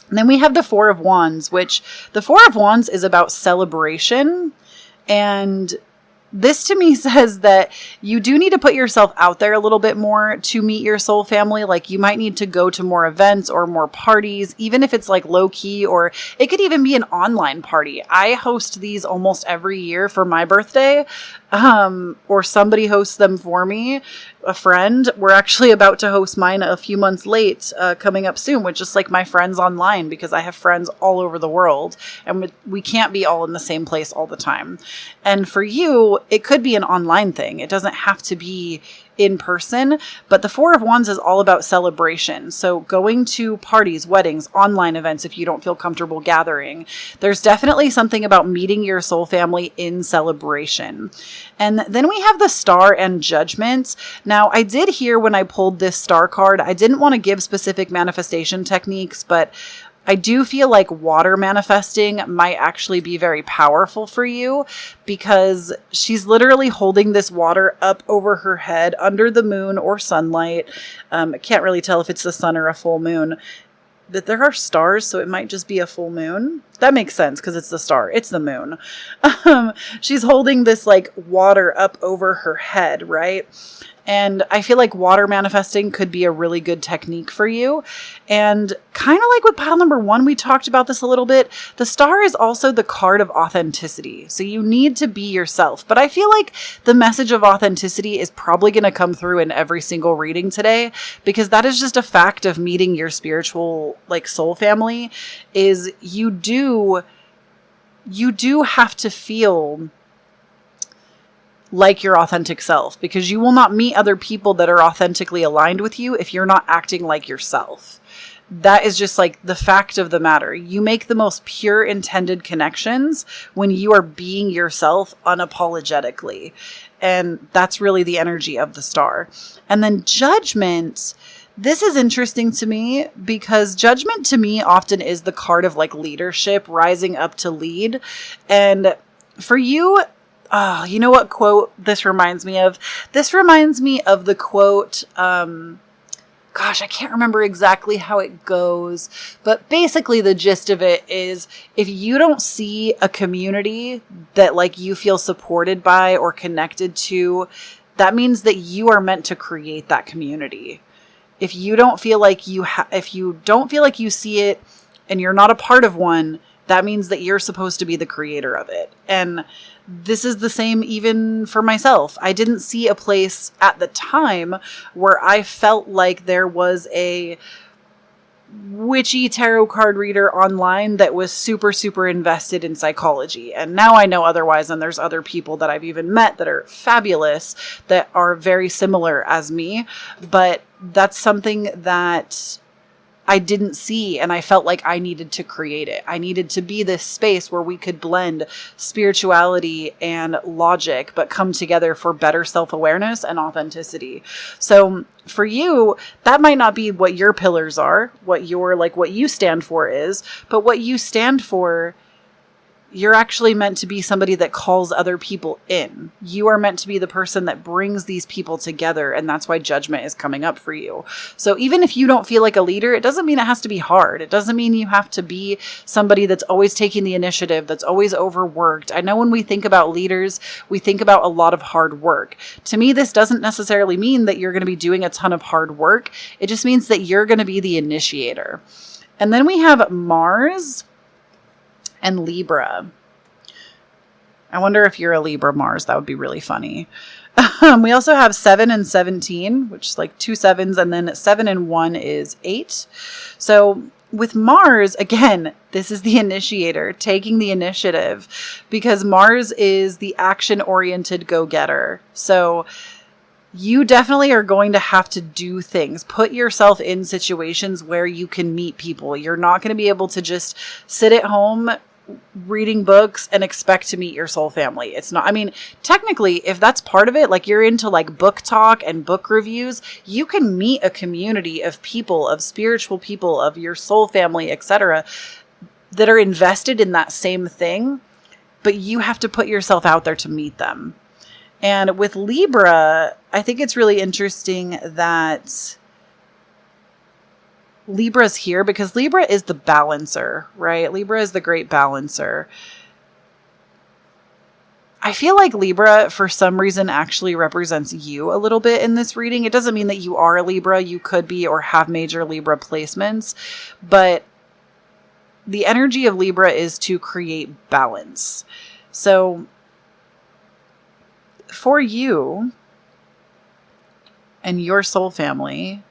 And then we have the Four of Wands, which the Four of Wands is about celebration. And this to me says that you do need to put yourself out there a little bit more to meet your soul family. Like you might need to go to more events or more parties, even if it's like low key, or it could even be an online party. I host these almost every year for my birthday, or somebody hosts them for me, a friend. We're actually about to host mine a few months late, coming up soon, with just like my friends online, because I have friends all over the world and we can't be all in the same place all the time. And for you, it could be an online thing. It doesn't have to be in person, but the Four of Wands is all about celebration. So going to parties, weddings, online events, if you don't feel comfortable gathering, there's definitely something about meeting your soul family in celebration. And then we have the Star and Judgment. Now, I did hear when I pulled this Star card, I didn't want to give specific manifestation techniques, but I do feel like water manifesting might actually be very powerful for you, because she's literally holding this water up over her head under the moon or sunlight. I can't really tell if it's the sun or a full moon. That there are stars, so it might just be a full moon. That makes sense because it's the star. It's the moon. She's holding this like water up over her head, right? And I feel like water manifesting could be a really good technique for you. And kind of like with pile number 1, we talked about this a little bit. The Star is also the card of authenticity. So you need to be yourself. But I feel like the message of authenticity is probably going to come through in every single reading today, because that is just a fact of meeting your spiritual like soul family, is you do have to feel like your authentic self, because you will not meet other people that are authentically aligned with you if you're not acting like yourself. That is just like the fact of the matter. You make the most pure intended connections when you are being yourself unapologetically. And that's really the energy of the Star. And then Judgment. This is interesting to me because Judgment to me often is the card of like leadership, rising up to lead. And for you, oh, you know what quote this reminds me of? This reminds me of the quote, gosh, I can't remember exactly how it goes, but basically the gist of it is, if you don't see a community that like you feel supported by or connected to, that means that you are meant to create that community. If you don't feel like if you don't feel like you see it and you're not a part of one, that means that you're supposed to be the creator of it. And this is the same even for myself. I didn't see a place at the time where I felt like there was a witchy tarot card reader online that was super, super invested in psychology. And now I know otherwise, and there's other people that I've even met that are fabulous, that are very similar as me. But that's something that I didn't see, and I felt like I needed to create it. I needed to be this space where we could blend spirituality and logic, but come together for better self-awareness and authenticity. So for you, that might not be what your pillars are, what you stand for is, but what you stand for, you're actually meant to be somebody that calls other people in. You are meant to be the person that brings these people together, and that's why Judgment is coming up for you. So even if you don't feel like a leader, it doesn't mean it has to be hard. It doesn't mean you have to be somebody that's always taking the initiative, that's always overworked. I know when we think about leaders, we think about a lot of hard work. To me, this doesn't necessarily mean that you're going to be doing a ton of hard work. It just means that you're going to be the initiator. And then we have Mars and Libra. I wonder if you're a Libra Mars. That would be really funny. We also have 7 and 17, which is like 2 7s, and then 7 and 1 is 8. So with Mars, again, this is the initiator, taking the initiative, because Mars is the action-oriented go-getter. So you definitely are going to have to do things. Put yourself in situations where you can meet people. You're not going to be able to just sit at home reading books and expect to meet your soul family. It's not, I mean, technically, if that's part of it, like you're into like book talk and book reviews, you can meet a community of people, of spiritual people, of your soul family, etc., that are invested in that same thing, but you have to put yourself out there to meet them. And with Libra, I think it's really interesting that Libra's here because Libra is the balancer, right? Libra is the great balancer. I feel like Libra, for some reason, actually represents you a little bit in this reading. It doesn't mean that you are a Libra. You could be or have major Libra placements, but the energy of Libra is to create balance. So for you and your soul family,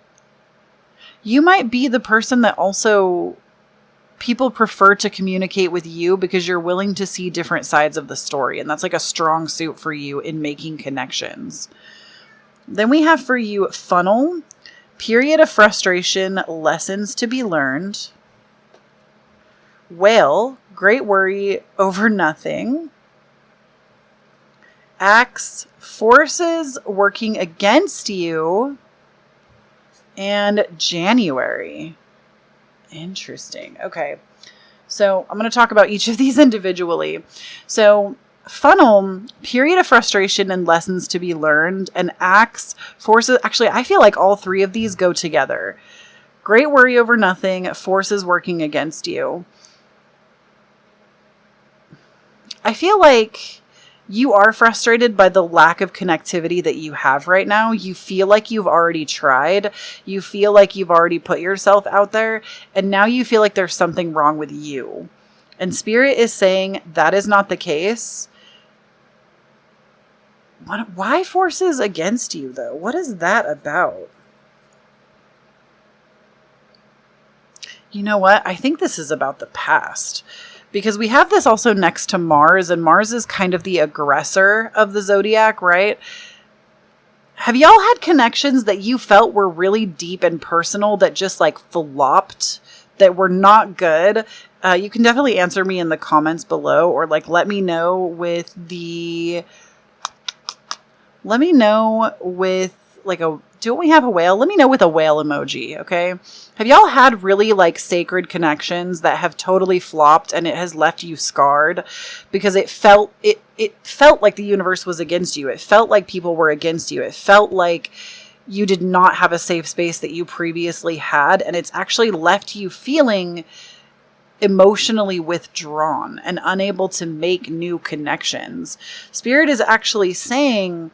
you might be the person that also people prefer to communicate with you because you're willing to see different sides of the story. And that's like a strong suit for you in making connections. Then we have for you funnel, period of frustration, lessons to be learned. Whale, great worry over nothing. Axe, forces working against you. And January. Interesting. Okay. So I'm going to talk about each of these individually. So funnel, period of frustration and lessons to be learned. And axe, forces. Actually, I feel like all three of these go together. Great worry over nothing. Forces working against you. I feel like you are frustrated by the lack of connectivity that you have right now. You feel like you've already tried. You feel like you've already put yourself out there. And now you feel like there's something wrong with you. And Spirit is saying that is not the case. Why forces against you, though? What is that about? You know what? I think this is about the past. Because we have this also next to Mars, and Mars is kind of the aggressor of the Zodiac, right? Have y'all had connections that you felt were really deep and personal that just like flopped, that were not good? You can definitely answer me in the comments below, or like let me know with like a, don't we have a whale? Let me know with a whale emoji, okay? Have y'all had really like sacred connections that have totally flopped and it has left you scarred because it felt like the universe was against you. It felt like people were against you. It felt like you did not have a safe space that you previously had, and it's actually left you feeling emotionally withdrawn and unable to make new connections. Spirit is actually saying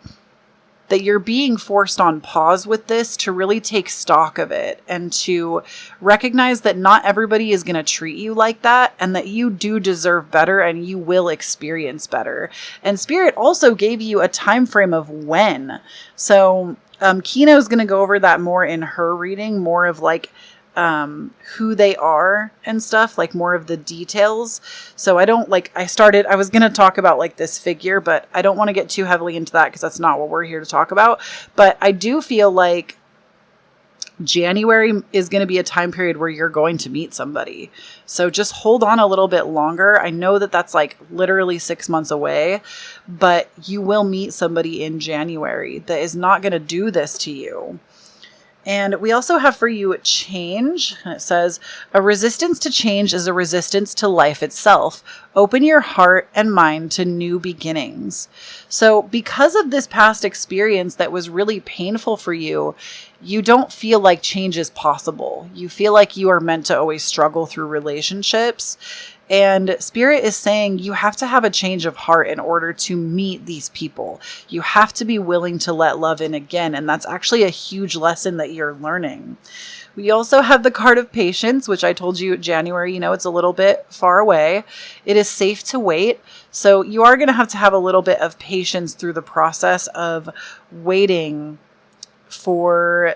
that you're being forced on pause with this to really take stock of it and to recognize that not everybody is going to treat you like that, and that you do deserve better and you will experience better. And Spirit also gave you a time frame of when. So Kino is going to go over that more in her reading, more of like who they are and stuff, like more of the details. So I was going to talk about like this figure, but I don't want to get too heavily into that because that's not what we're here to talk about. But I do feel like January is going to be a time period where you're going to meet somebody. So just hold on a little bit longer. I know that that's like literally 6 months away, but you will meet somebody in January that is not going to do this to you. And we also have for you change. And it says, a resistance to change is a resistance to life itself. Open your heart and mind to new beginnings. So because of this past experience that was really painful for you, you don't feel like change is possible. You feel like you are meant to always struggle through relationships. And Spirit is saying you have to have a change of heart in order to meet these people. You have to be willing to let love in again. And that's actually a huge lesson that you're learning. We also have the card of patience, which I told you January, it's a little bit far away. It is safe to wait. So you are going to have a little bit of patience through the process of waiting for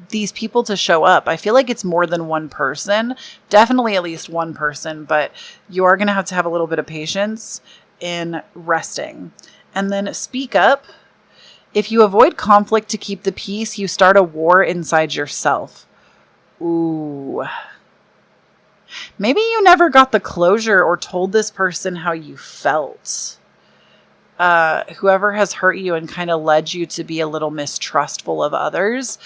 these people to show up. I feel like it's more than one person, definitely at least one person, but you are going to have a little bit of patience in resting. And then speak up. If you avoid conflict to keep the peace, you start a war inside yourself. Ooh. Maybe you never got the closure or told this person how you felt. Whoever has hurt you and kind of led you to be a little mistrustful of others.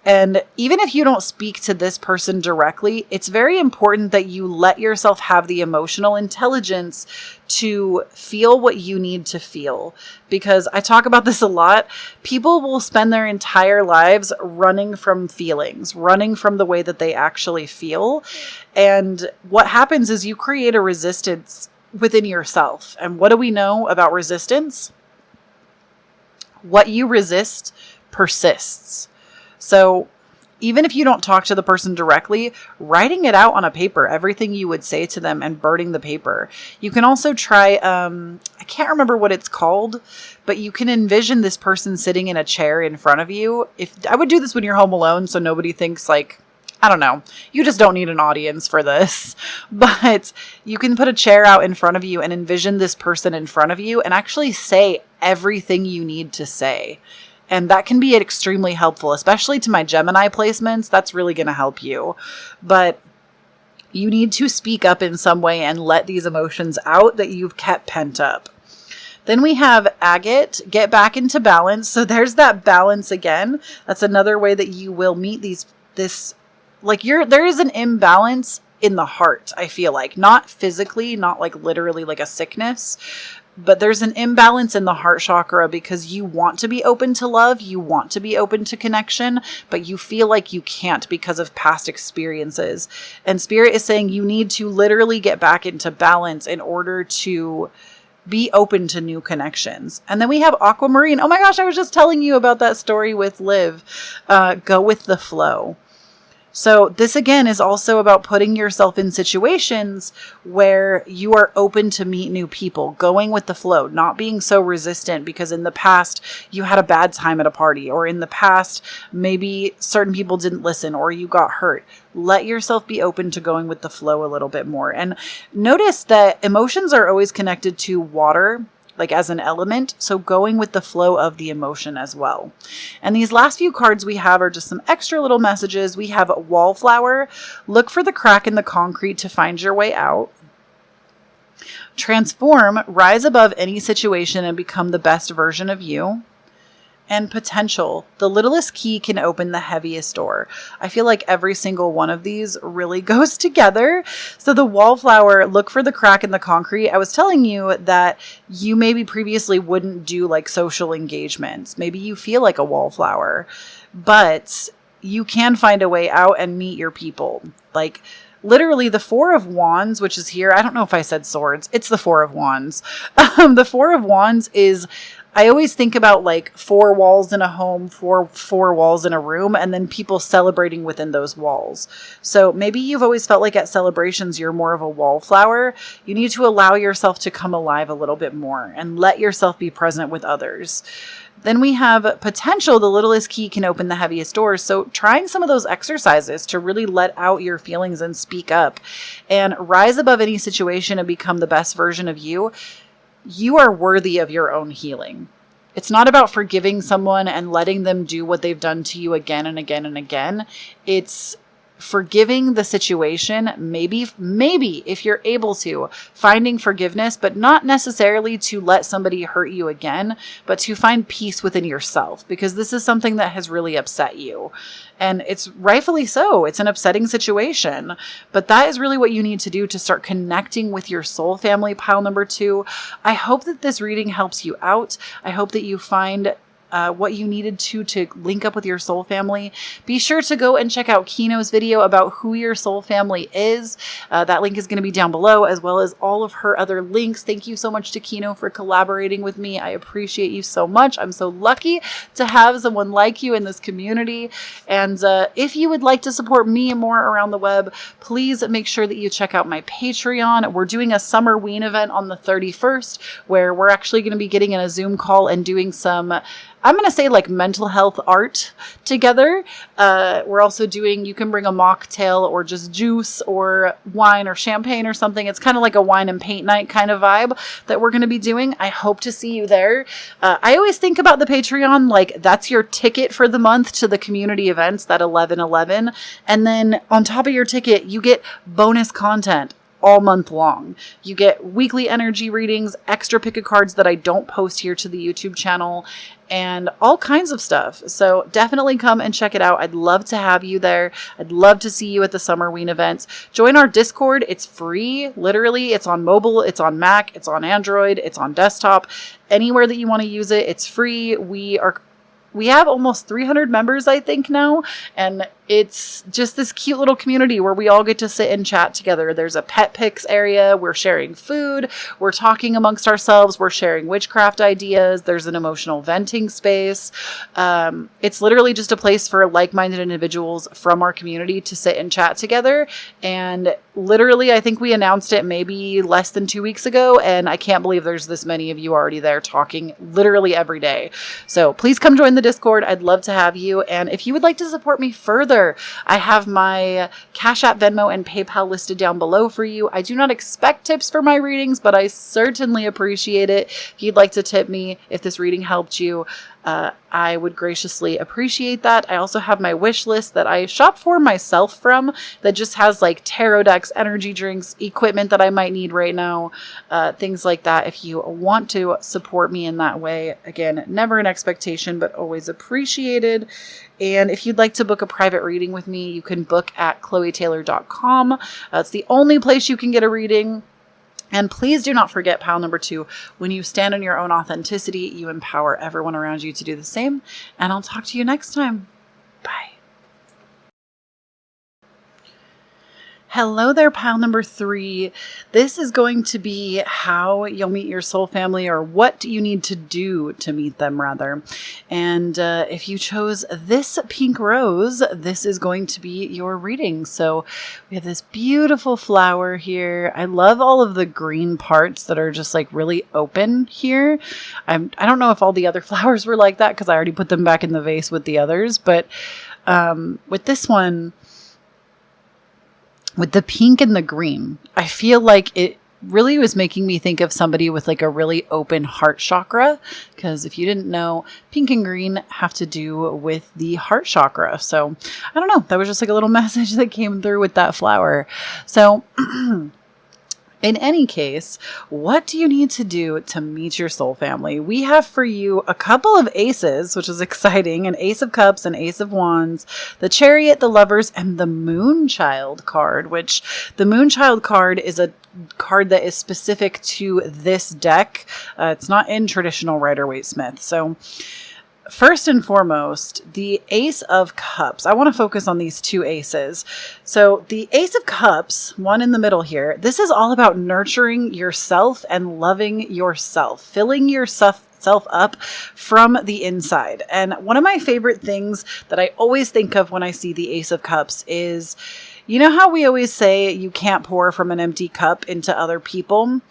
And even if you don't speak to this person directly, it's very important that you let yourself have the emotional intelligence to feel what you need to feel. Because I talk about this a lot. People will spend their entire lives running from feelings, running from the way that they actually feel. And what happens is you create a resistance within yourself. And what do we know about resistance? What you resist persists. So even if you don't talk to the person directly, writing it out on a paper, everything you would say to them, and burning the paper. You can also try, I can't remember what it's called, but you can envision this person sitting in a chair in front of you. I would do this when you're home alone, so nobody thinks like, I don't know, you just don't need an audience for this. But you can put a chair out in front of you and envision this person in front of you and actually say everything you need to say. And that can be extremely helpful, especially to my Gemini placements. That's really going to help you. But you need to speak up in some way and let these emotions out that you've kept pent up. Then we have agate, get back into balance. So there's that balance again. That's another way that you will meet there is an imbalance in the heart, I feel like. Not physically, not like literally like a sickness. But there's an imbalance in the heart chakra because you want to be open to love, you want to be open to connection, but you feel like you can't because of past experiences. And Spirit is saying you need to literally get back into balance in order to be open to new connections. And then we have aquamarine. Oh my gosh, I was just telling you about that story with Liv. Go with the flow. So this again is also about putting yourself in situations where you are open to meet new people, going with the flow, not being so resistant because in the past you had a bad time at a party, or in the past maybe certain people didn't listen or you got hurt. Let yourself be open to going with the flow a little bit more. And notice that emotions are always connected to water, like as an element, so going with the flow of the emotion as well. And these last few cards we have are just some extra little messages. We have wallflower, look for the crack in the concrete to find your way out. Transform, rise above any situation and become the best version of you. And potential, the littlest key can open the heaviest door. I feel like every single one of these really goes together. So the wallflower, look for the crack in the concrete. I was telling you that you maybe previously wouldn't do like social engagements. Maybe you feel like a wallflower, but you can find a way out and meet your people. Like literally the Four of Wands, which is here. I don't know if I said swords. It's the Four of Wands. The Four of Wands is, I always think about like 4 walls in a home, four walls in a room, and then people celebrating within those walls. So maybe you've always felt like at celebrations, you're more of a wallflower. You need to allow yourself to come alive a little bit more and let yourself be present with others. Then we have potential, the littlest key can open the heaviest doors. So trying some of those exercises to really let out your feelings and speak up and rise above any situation and become the best version of you. You are worthy of your own healing. It's not about forgiving someone and letting them do what they've done to you again and again and again. It's forgiving the situation, maybe if you're able to, finding forgiveness, but not necessarily to let somebody hurt you again, but to find peace within yourself, because this is something that has really upset you. And it's rightfully so. It's an upsetting situation, but that is really what you need to do to start connecting with your soul family, pile number 2. I hope that this reading helps you out. I hope that you find what you needed to link up with your soul family. Be sure to go and check out Kino's video about who your soul family is. That link is going to be down below, as well as all of her other links. Thank you so much to Kino for collaborating with me. I appreciate you so much. I'm so lucky to have someone like you in this community. And if you would like to support me more around the web, please make sure that you check out my Patreon. We're doing a summer ween event on the 31st, where we're actually going to be getting in a Zoom call and doing some I'm going to say like mental health art together. We're also doing, you can bring a mocktail or just juice or wine or champagne or something. It's kind of like a wine and paint night kind of vibe that we're going to be doing. I hope to see you there. I always think about the Patreon like that's your ticket for the month to the community events, that 11/11. And then on top of your ticket, you get bonus content all month long. You get weekly energy readings, extra pick of cards that I don't post here to the YouTube channel, and all kinds of stuff. So definitely come and check it out. I'd love to have you there. I'd love to see you at the Summerween events. Join our Discord. It's free. Literally, it's on mobile, it's on Mac, it's on Android, it's on desktop. Anywhere that you want to use it, it's free. We have almost 300 members, I think, now, and it's just this cute little community where we all get to sit and chat together. There's a pet picks area. We're sharing food. We're talking amongst ourselves. We're sharing witchcraft ideas. There's an emotional venting space. It's literally just a place for like-minded individuals from our community to sit and chat together. And literally, I think we announced it maybe less than 2 weeks ago, and I can't believe there's this many of you already there talking literally every day. So please come join the Discord. I'd love to have you. And if you would like to support me further, I have my Cashapp, Venmo, and PayPal listed down below for you. I do not expect tips for my readings, but I certainly appreciate it. If you'd like to tip me, if this reading helped you, I would graciously appreciate that. I also have my wish list that I shop for myself from that just has like tarot decks, energy drinks, equipment that I might need right now, things like that. If you want to support me in that way, again, never an expectation, but always appreciated. And if you'd like to book a private reading with me, you can book at KloeTaylor.com. It's the only place you can get a reading. And please do not forget pile number 2. When you stand in your own authenticity, you empower everyone around you to do the same. And I'll talk to you next time. Bye. Hello there, pile number 3. This is going to be how you'll meet your soul family, or what you need to do to meet them, rather. And if you chose this pink rose, this is going to be your reading. So we have this beautiful flower here. I love all of the green parts that are just like really open here. I don't know if all the other flowers were like that because I already put them back in the vase with the others, but with this one, with the pink and the green, I feel like it really was making me think of somebody with like a really open heart chakra. Because if you didn't know, pink and green have to do with the heart chakra. So I don't know. That was just like a little message that came through with that flower. So in any case, what do you need to do to meet your soul family? We have for you a couple of aces, which is exciting. An Ace of Cups, an Ace of Wands, the Chariot, the Lovers, and the Moonchild card, which the Moonchild card is a card that is specific to this deck. It's not in traditional Rider-Waite-Smith. So first and foremost, the Ace of Cups. I want to focus on these 2 aces. So the Ace of Cups, one in the middle here, this is all about nurturing yourself and loving yourself, filling yourself up from the inside. And one of my favorite things that I always think of when I see the Ace of Cups is, you know how we always say you can't pour from an empty cup into other people?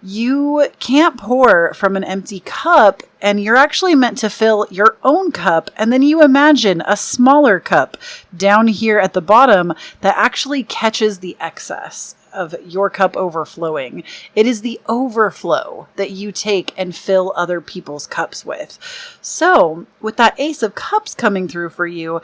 You can't pour from an empty cup, and you're actually meant to fill your own cup. And then you imagine a smaller cup down here at the bottom that actually catches the excess of your cup overflowing. It is the overflow that you take and fill other people's cups with. So with that Ace of Cups coming through for you,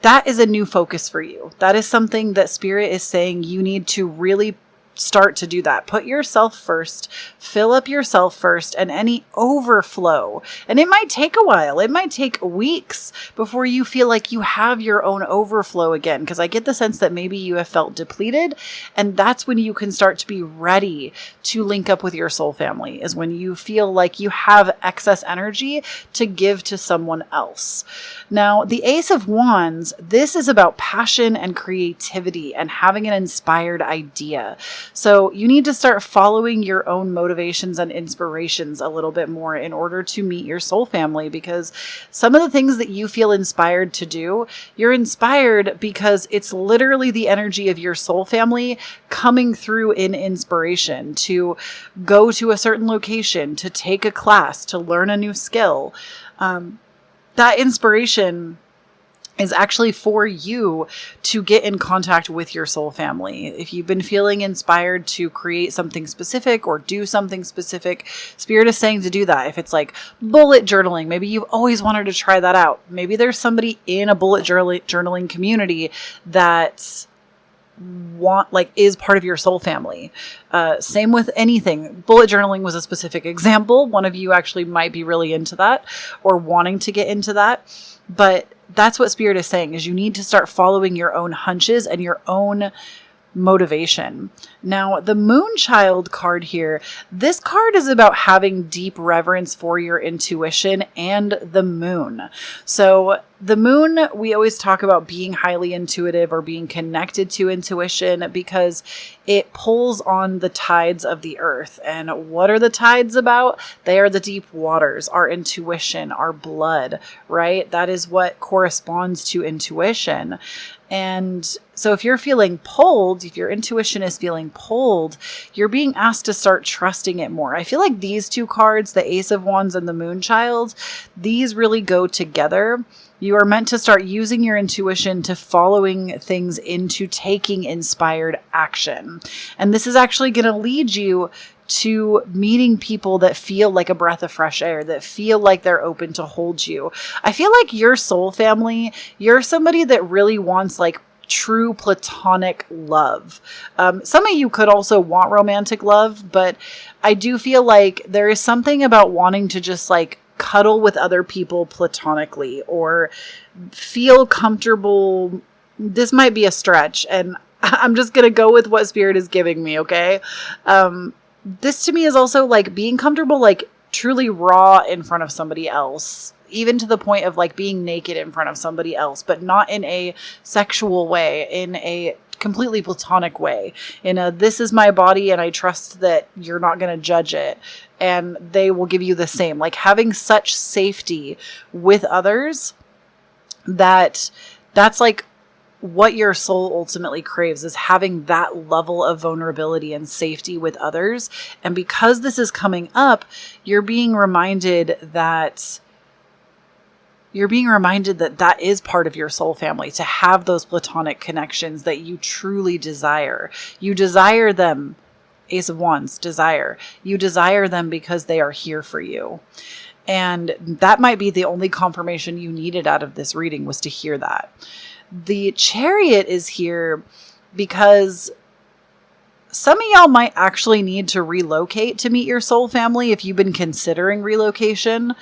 that is a new focus for you. That is something that Spirit is saying you need to really start to do that. Put yourself first, fill up yourself first, and any overflow. And it might take a while. It might take weeks before you feel like you have your own overflow again. Because I get the sense that maybe you have felt depleted. And that's when you can start to be ready to link up with your soul family, is when you feel like you have excess energy to give to someone else. Now, the Ace of Wands, this is about passion and creativity and having an inspired idea. So you need to start following your own motivations and inspirations a little bit more in order to meet your soul family, because some of the things that you feel inspired to do, you're inspired because it's literally the energy of your soul family coming through in inspiration to go to a certain location, to take a class, to learn a new skill. That inspiration is actually for you to get in contact with your soul family. If you've been feeling inspired to create something specific or do something specific, Spirit is saying to do that. If it's like bullet journaling, maybe you've always wanted to try that out. Maybe there's somebody in a bullet journaling community that is part of your soul family. Same with anything. Bullet journaling was a specific example. One of you actually might be really into that or wanting to get into that. But that's what Spirit is saying, is you need to start following your own hunches and your own motivation. Now, the Moonchild card here, this card is about having deep reverence for your intuition and the moon. So the moon, we always talk about being highly intuitive or being connected to intuition because it pulls on the tides of the earth. And what are the tides about? They are the deep waters, our intuition, our blood, right? That is what corresponds to intuition. And so if you're feeling pulled, if your intuition is feeling pulled, you're being asked to start trusting it more. I feel like these two cards, the Ace of Wands and the Moonchild, these really go together. You are meant to start using your intuition to following things into taking inspired action. And this is actually going to lead you to meeting people that feel like a breath of fresh air, that feel like they're open to hold you. I feel like your soul family, you're somebody that really wants like true platonic love. Some of you could also want romantic love, but I do feel like there is something about wanting to just like cuddle with other people platonically or feel comfortable. This might be a stretch, and I'm just going to go with what Spirit is giving me, okay? This to me is also like being comfortable, like truly raw in front of somebody else, even to the point of like being naked in front of somebody else, but not in a sexual way, in a completely platonic way, in a, this is my body and I trust that you're not going to judge it. And they will give you the same, like having such safety with others that's like what your soul ultimately craves, is having that level of vulnerability and safety with others. And because this is coming up, you're being reminded that that is part of your soul family, to have those platonic connections that you truly desire. You desire them. Ace of Wands, desire. You desire them because they are here for you. And that might be the only confirmation you needed out of this reading, was to hear that. The Chariot is here because some of y'all might actually need to relocate to meet your soul family if you've been considering relocation,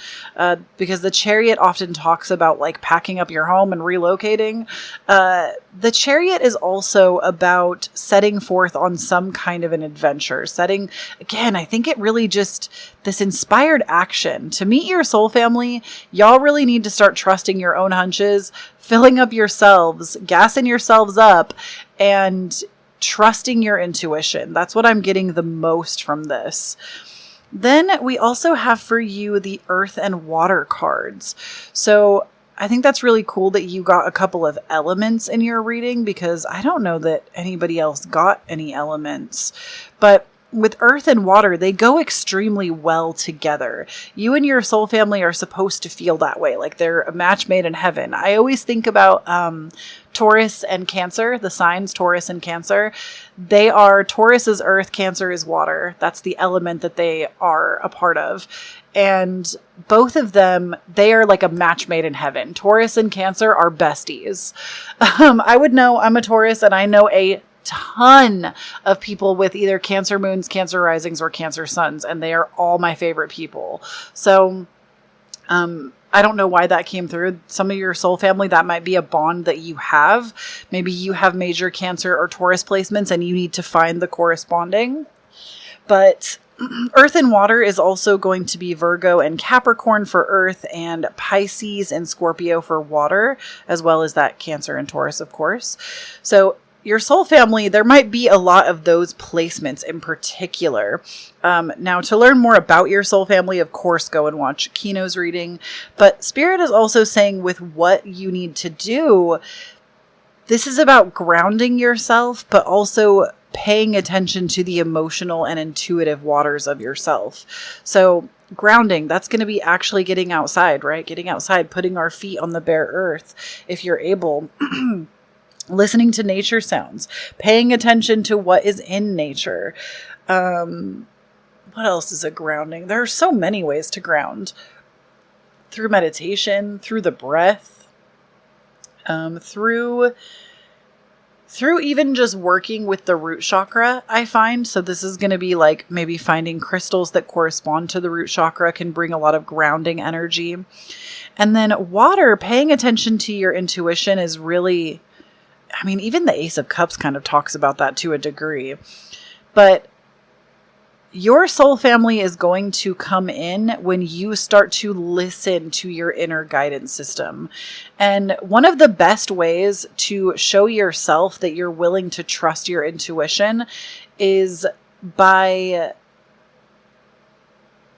because the Chariot often talks about like packing up your home and relocating. The Chariot is also about setting forth on some kind of an adventure. Again, I think it really just this inspired action. To meet your soul family, y'all really need to start trusting your own hunches, filling up yourselves, gassing yourselves up, and trusting your intuition. That's what I'm getting the most from this. Then we also have for you the Earth and Water cards. So I think that's really cool that you got a couple of elements in your reading, because I don't know that anybody else got any elements. But with Earth and Water, they go extremely well together. You and your soul family are supposed to feel that way, like they're a match made in heaven. I always think about Taurus and Cancer, the signs Taurus and Cancer. They are, Taurus is earth, Cancer is water. That's the element that they are a part of. And both of them, they are like a match made in heaven. Taurus and Cancer are besties. I would know, I'm a Taurus, and I know a ton of people with either Cancer moons, Cancer risings, or Cancer suns, and they are all my favorite people. So I don't know why that came through. Some of your soul family, that might be a bond that you have. Maybe you have major Cancer or Taurus placements and you need to find the corresponding. But Earth and Water is also going to be Virgo and Capricorn for Earth, and Pisces and Scorpio for Water, as well as that Cancer and Taurus, of course. So your soul family, there might be a lot of those placements in particular. Now, to learn more about your soul family, of course, go and watch Kino's reading. But Spirit is also saying with what you need to do, this is about grounding yourself, but also paying attention to the emotional and intuitive waters of yourself. So grounding, that's going to be actually getting outside, right? Getting outside, putting our feet on the bare earth, if you're able. Listening to nature sounds, paying attention to what is in nature. What else is a grounding? There are so many ways to ground. Through meditation, through the breath, through even just working with the root chakra, I find. So this is going to be like maybe finding crystals that correspond to the root chakra can bring a lot of grounding energy. And then water, paying attention to your intuition is really, I mean, even the Ace of Cups kind of talks about that to a degree. But your soul family is going to come in when you start to listen to your inner guidance system. And one of the best ways to show yourself that you're willing to trust your intuition is by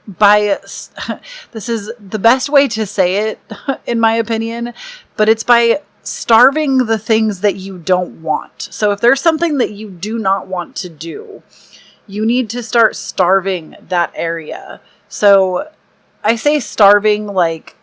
this is the best way to say it, in my opinion, but it's by starving the things that you don't want. So if there's something that you do not want to do, you need to start starving that area. So I say starving like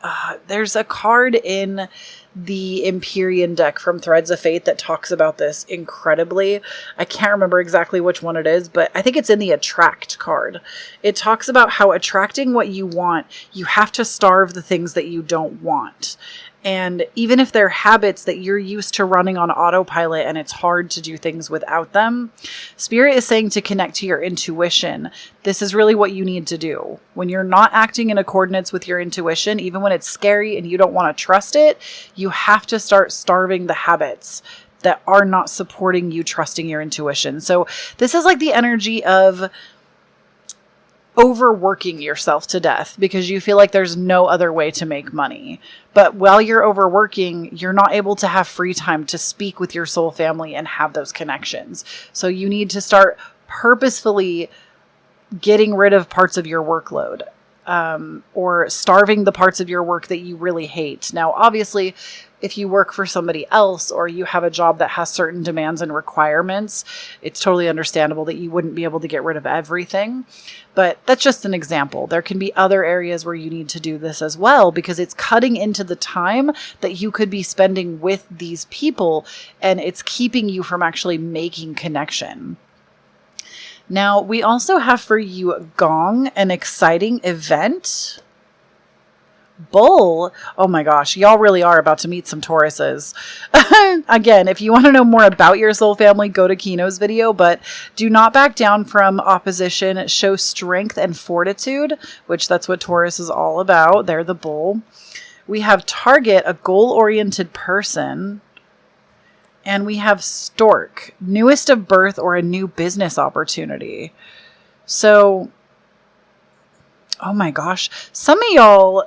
there's a card in the Empyrean deck from Threads of Fate that talks about this incredibly. I can't remember exactly which one it is, but I think it's in the Attract card. It talks about how attracting what you want, you have to starve the things that you don't want. And even if they're habits that you're used to running on autopilot and it's hard to do things without them, Spirit is saying to connect to your intuition. This is really what you need to do. When you're not acting in accordance with your intuition, even when it's scary and you don't want to trust it, you have to start starving the habits that are not supporting you trusting your intuition. So this is like the energy of overworking yourself to death because you feel like there's no other way to make money. But while you're overworking, you're not able to have free time to speak with your soul family and have those connections. So you need to start purposefully getting rid of parts of your workload, or starving the parts of your work that you really hate. Now, obviously, if you work for somebody else or you have a job that has certain demands and requirements, it's totally understandable that you wouldn't be able to get rid of everything. But that's just an example. There can be other areas where you need to do this as well because it's cutting into the time that you could be spending with these people and it's keeping you from actually making connection. Now, we also have for you Gong, an exciting event. Bull. Oh my gosh, y'all really are about to meet some Tauruses. Again, if you want to know more about your soul family, go to Kino's video, but do not back down from opposition. Show strength and fortitude, which that's what Taurus is all about. They're the bull. We have Target, a goal-oriented person. And we have Stork, newest of birth or a new business opportunity. So, oh my gosh, some of y'all,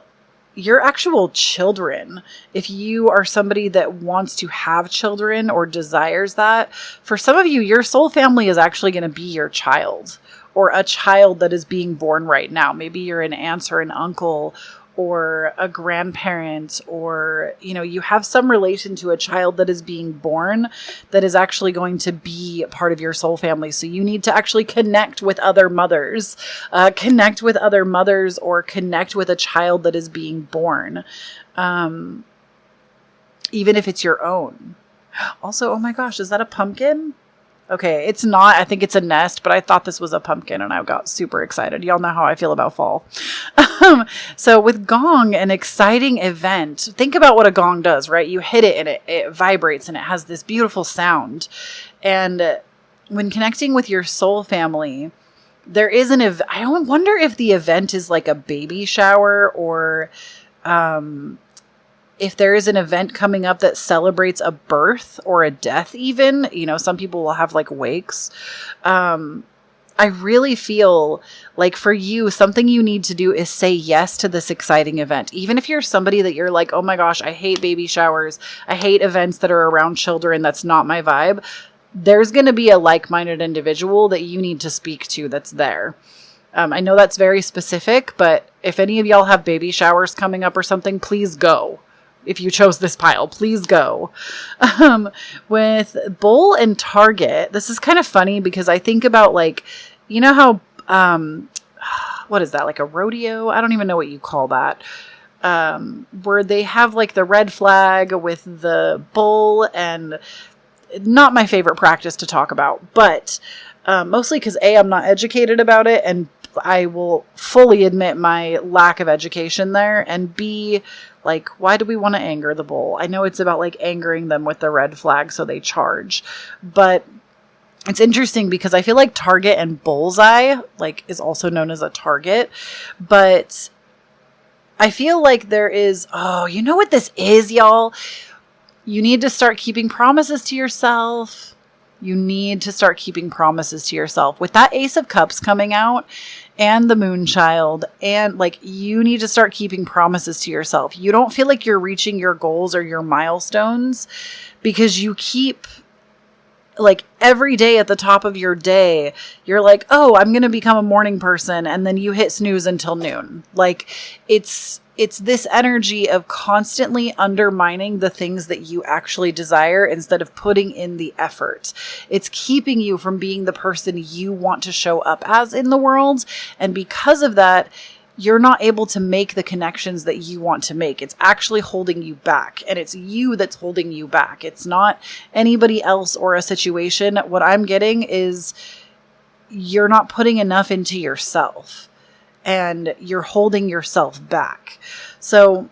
your actual children, if you are somebody that wants to have children or desires that, for some of you, your soul family is actually going to be your child or a child that is being born right now. Maybe you're an aunt or an uncle or a grandparent, or, you know, you have some relation to a child that is being born that is actually going to be part of your soul family. So you need to actually connect with other mothers, or connect with a child that is being born. Even if it's your own. Also, oh my gosh, is that a pumpkin? Okay, it's not. I think it's a nest, but I thought this was a pumpkin and I got super excited. Y'all know how I feel about fall. So with Gong, an exciting event. Think about what a gong does, right? You hit it and it vibrates and it has this beautiful sound. And when connecting with your soul family, there is I wonder if the event is like a baby shower or if there is an event coming up that celebrates a birth or a death even. You know, some people will have like wakes. I really feel like for you, something you need to do is say yes to this exciting event. Even if you're somebody that you're like, oh my gosh, I hate baby showers. I hate events that are around children. That's not my vibe. there's going to be a like-minded individual that you need to speak to that's there. I know that's very specific, but if any of y'all have baby showers coming up or something, please go. If you chose this pile, please go. With Bull and Target, this is kind of funny because I think about, like, you know how, what is that? Like a rodeo? I don't even know what you call that. Where they have like the red flag with the bull, and not my favorite practice to talk about, but mostly because A, I'm not educated about it, and I will fully admit my lack of education there, and B, like, why do we want to anger the bull? I know it's about like angering them with the red flag so they charge, but it's interesting because I feel like Target and Bullseye, like, is also known as a target, but I feel like there is, oh, you know what this is, y'all? You need to start keeping promises to yourself. You need to start keeping promises to yourself. With that Ace of Cups coming out and the Moonchild, and like, you need to start keeping promises to yourself. You don't feel like you're reaching your goals or your milestones because you keep, like, every day at the top of your day, you're like, oh, I'm going to become a morning person. And then you hit snooze until noon. Like, it's this energy of constantly undermining the things that you actually desire instead of putting in the effort. It's keeping you from being the person you want to show up as in the world. And because of that, you're not able to make the connections that you want to make. It's actually holding you back, and it's you that's holding you back. It's not anybody else or a situation. What I'm getting is you're not putting enough into yourself, and you're holding yourself back. So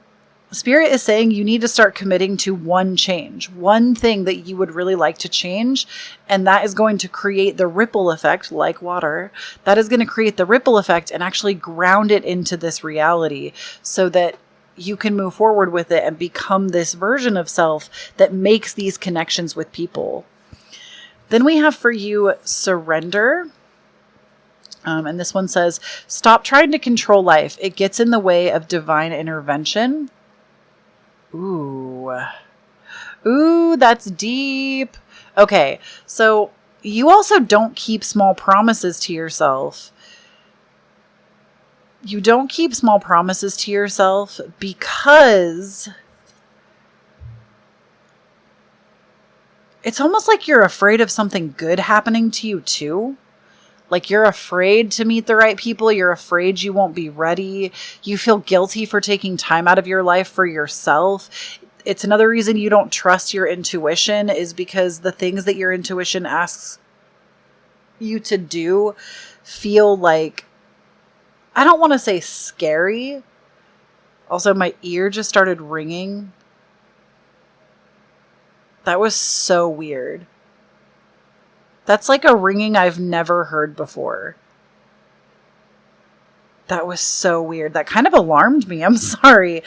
Spirit is saying you need to start committing to one change, one thing that you would really like to change. And that is going to create the ripple effect, like water. That is going to create the ripple effect and actually ground it into this reality so that you can move forward with it and become this version of self that makes these connections with people. Then we have for you Surrender. And this one says, stop trying to control life. It gets in the way of divine intervention. Ooh, that's deep. Okay, so you also don't keep small promises to yourself. You don't keep small promises to yourself because it's almost like you're afraid of something good happening to you too. Like, you're afraid to meet the right people. You're afraid you won't be ready. You feel guilty for taking time out of your life for yourself. It's another reason you don't trust your intuition, is because the things that your intuition asks you to do feel like, I don't want to say scary. Also, my ear just started ringing. That was so weird. That's like a ringing I've never heard before. That was so weird. That kind of alarmed me. I'm sorry.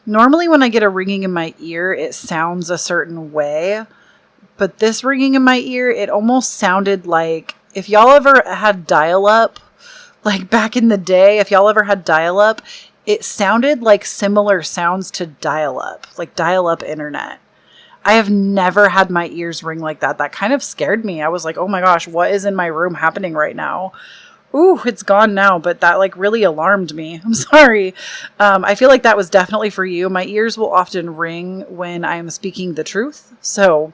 Normally when I get a ringing in my ear, it sounds a certain way. But this ringing in my ear, it almost sounded like, if y'all ever had dial-up, like back in the day, if y'all ever had dial-up, it sounded like similar sounds to dial-up, like dial-up internet. I have never had my ears ring like that. That kind of scared me. I was like, oh my gosh, what is in my room happening right now? Ooh, it's gone now, but that like really alarmed me. I'm sorry. I feel like that was definitely for you. My ears will often ring when I'm speaking the truth. So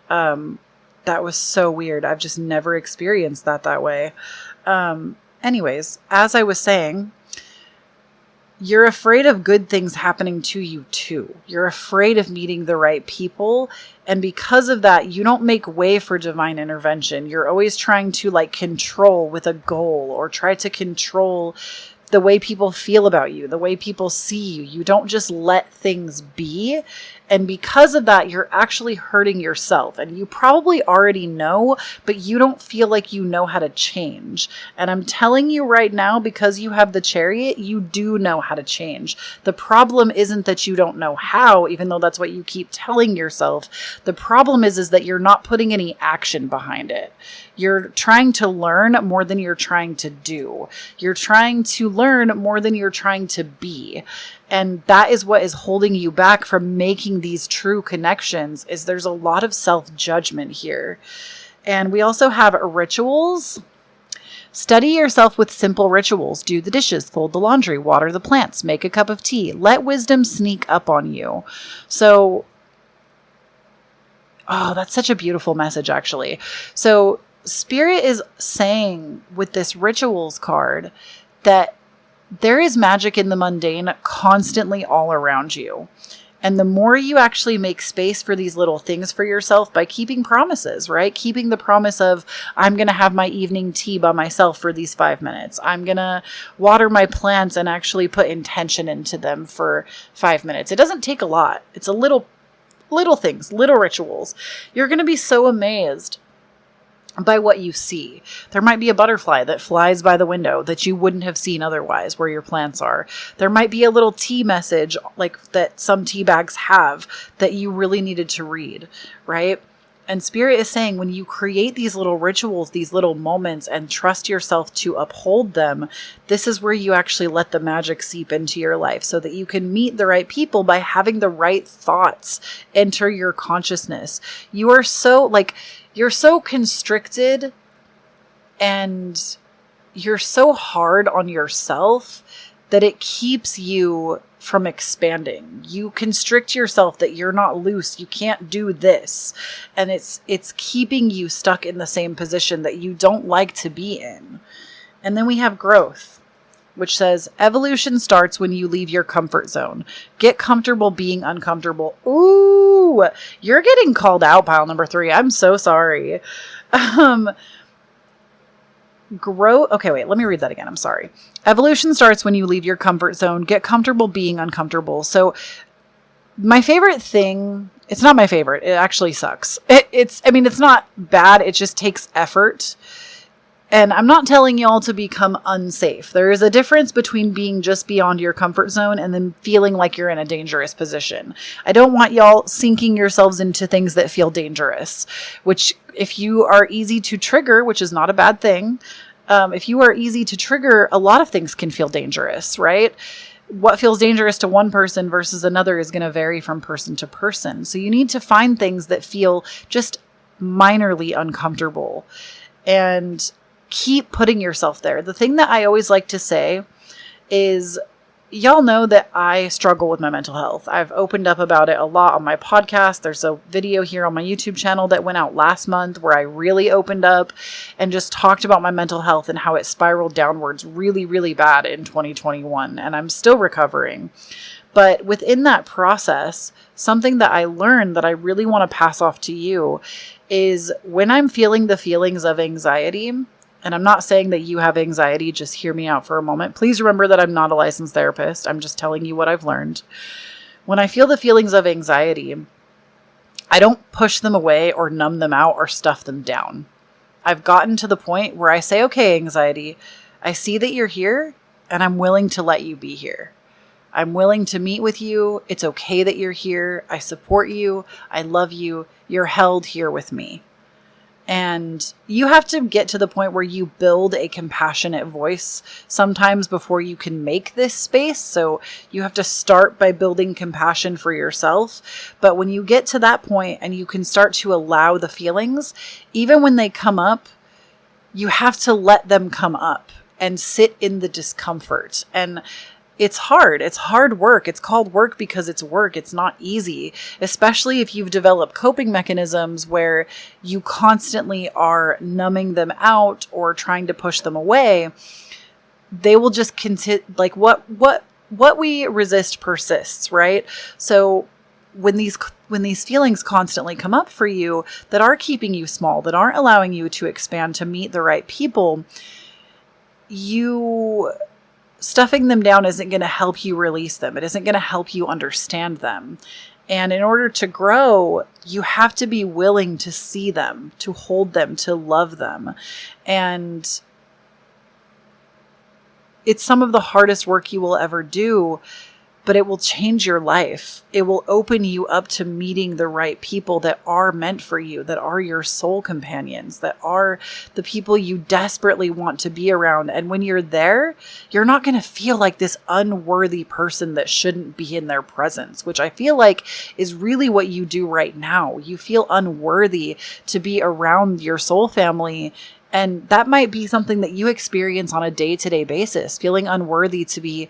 that was so weird. I've just never experienced that way. Anyways, as I was saying, you're afraid of good things happening to you too. You're afraid of meeting the right people. And because of that, you don't make way for divine intervention. You're always trying to like control with a goal, or try to control the way people feel about you, the way people see you. You don't just let things be. And because of that, you're actually hurting yourself. And you probably already know, but you don't feel like you know how to change. And I'm telling you right now, because you have the Chariot, you do know how to change. The problem isn't that you don't know how, even though that's what you keep telling yourself. The problem is that you're not putting any action behind it. You're trying to learn more than you're trying to do. You're trying to learn more than you're trying to be. And that is what is holding you back from making these true connections, is there's a lot of self-judgment here. And we also have rituals. Study yourself with simple rituals. Do the dishes, fold the laundry, water the plants, make a cup of tea. Let wisdom sneak up on you. So, oh, that's such a beautiful message, actually. So Spirit is saying with this rituals card that there is magic in the mundane constantly all around you. And the more you actually make space for these little things for yourself by keeping promises, right? Keeping the promise of, I'm going to have my evening tea by myself for these 5 minutes. I'm going to water my plants and actually put intention into them for 5 minutes. It doesn't take a lot. It's a little things, little rituals. You're going to be so amazed by what you see. There might be a butterfly that flies by the window that you wouldn't have seen otherwise where your plants are. There might be a little tea message like that some tea bags have that you really needed to read, right? And Spirit is saying when you create these little rituals, these little moments, and trust yourself to uphold them, this is where you actually let the magic seep into your life so that you can meet the right people by having the right thoughts enter your consciousness. You're so constricted and you're so hard on yourself that it keeps you from expanding. You constrict yourself that you're not loose. You can't do this. And it's keeping you stuck in the same position that you don't like to be in. And then we have growth, which says evolution starts when you leave your comfort zone. Get comfortable being uncomfortable. Ooh, you're getting called out, pile number 3. I'm so sorry. Okay, wait, let me read that again. I'm sorry. Evolution starts when you leave your comfort zone. Get comfortable being uncomfortable. So my favorite thing, it's not my favorite. It actually sucks. It's not bad. It just takes effort. And I'm not telling y'all to become unsafe. There is a difference between being just beyond your comfort zone and then feeling like you're in a dangerous position. I don't want y'all sinking yourselves into things that feel dangerous, which if you are easy to trigger, which is not a bad thing, if you are easy to trigger, a lot of things can feel dangerous, right? What feels dangerous to one person versus another is going to vary from person to person. So you need to find things that feel just minorly uncomfortable and keep putting yourself there. The thing that I always like to say is, y'all know that I struggle with my mental health. I've opened up about it a lot on my podcast. There's a video here on my YouTube channel that went out last month where I really opened up and just talked about my mental health and how it spiraled downwards really, really bad in 2021. And I'm still recovering. But within that process, something that I learned that I really want to pass off to you is when I'm feeling the feelings of anxiety, and I'm not saying that you have anxiety, just hear me out for a moment. Please remember that I'm not a licensed therapist. I'm just telling you what I've learned. When I feel the feelings of anxiety, I don't push them away or numb them out or stuff them down. I've gotten to the point where I say, okay, anxiety, I see that you're here and I'm willing to let you be here. I'm willing to meet with you. It's okay that you're here. I support you. I love you. You're held here with me. And you have to get to the point where you build a compassionate voice sometimes before you can make this space. So you have to start by building compassion for yourself. But when you get to that point and you can start to allow the feelings, even when they come up, you have to let them come up and sit in the discomfort. And it's hard. It's hard work. It's called work because it's work. It's not easy, especially if you've developed coping mechanisms where you constantly are numbing them out or trying to push them away. They will just continue, like what we resist persists, right? So when these feelings constantly come up for you that are keeping you small, that aren't allowing you to expand to meet the right people, stuffing them down isn't going to help you release them. It isn't going to help you understand them. And in order to grow, you have to be willing to see them, to hold them, to love them. And it's some of the hardest work you will ever do, but it will change your life. It will open you up to meeting the right people that are meant for you, that are your soul companions, that are the people you desperately want to be around. And when you're there, you're not going to feel like this unworthy person that shouldn't be in their presence, which I feel like is really what you do right now. You feel unworthy to be around your soul family. And that might be something that you experience on a day-to-day basis, feeling unworthy to be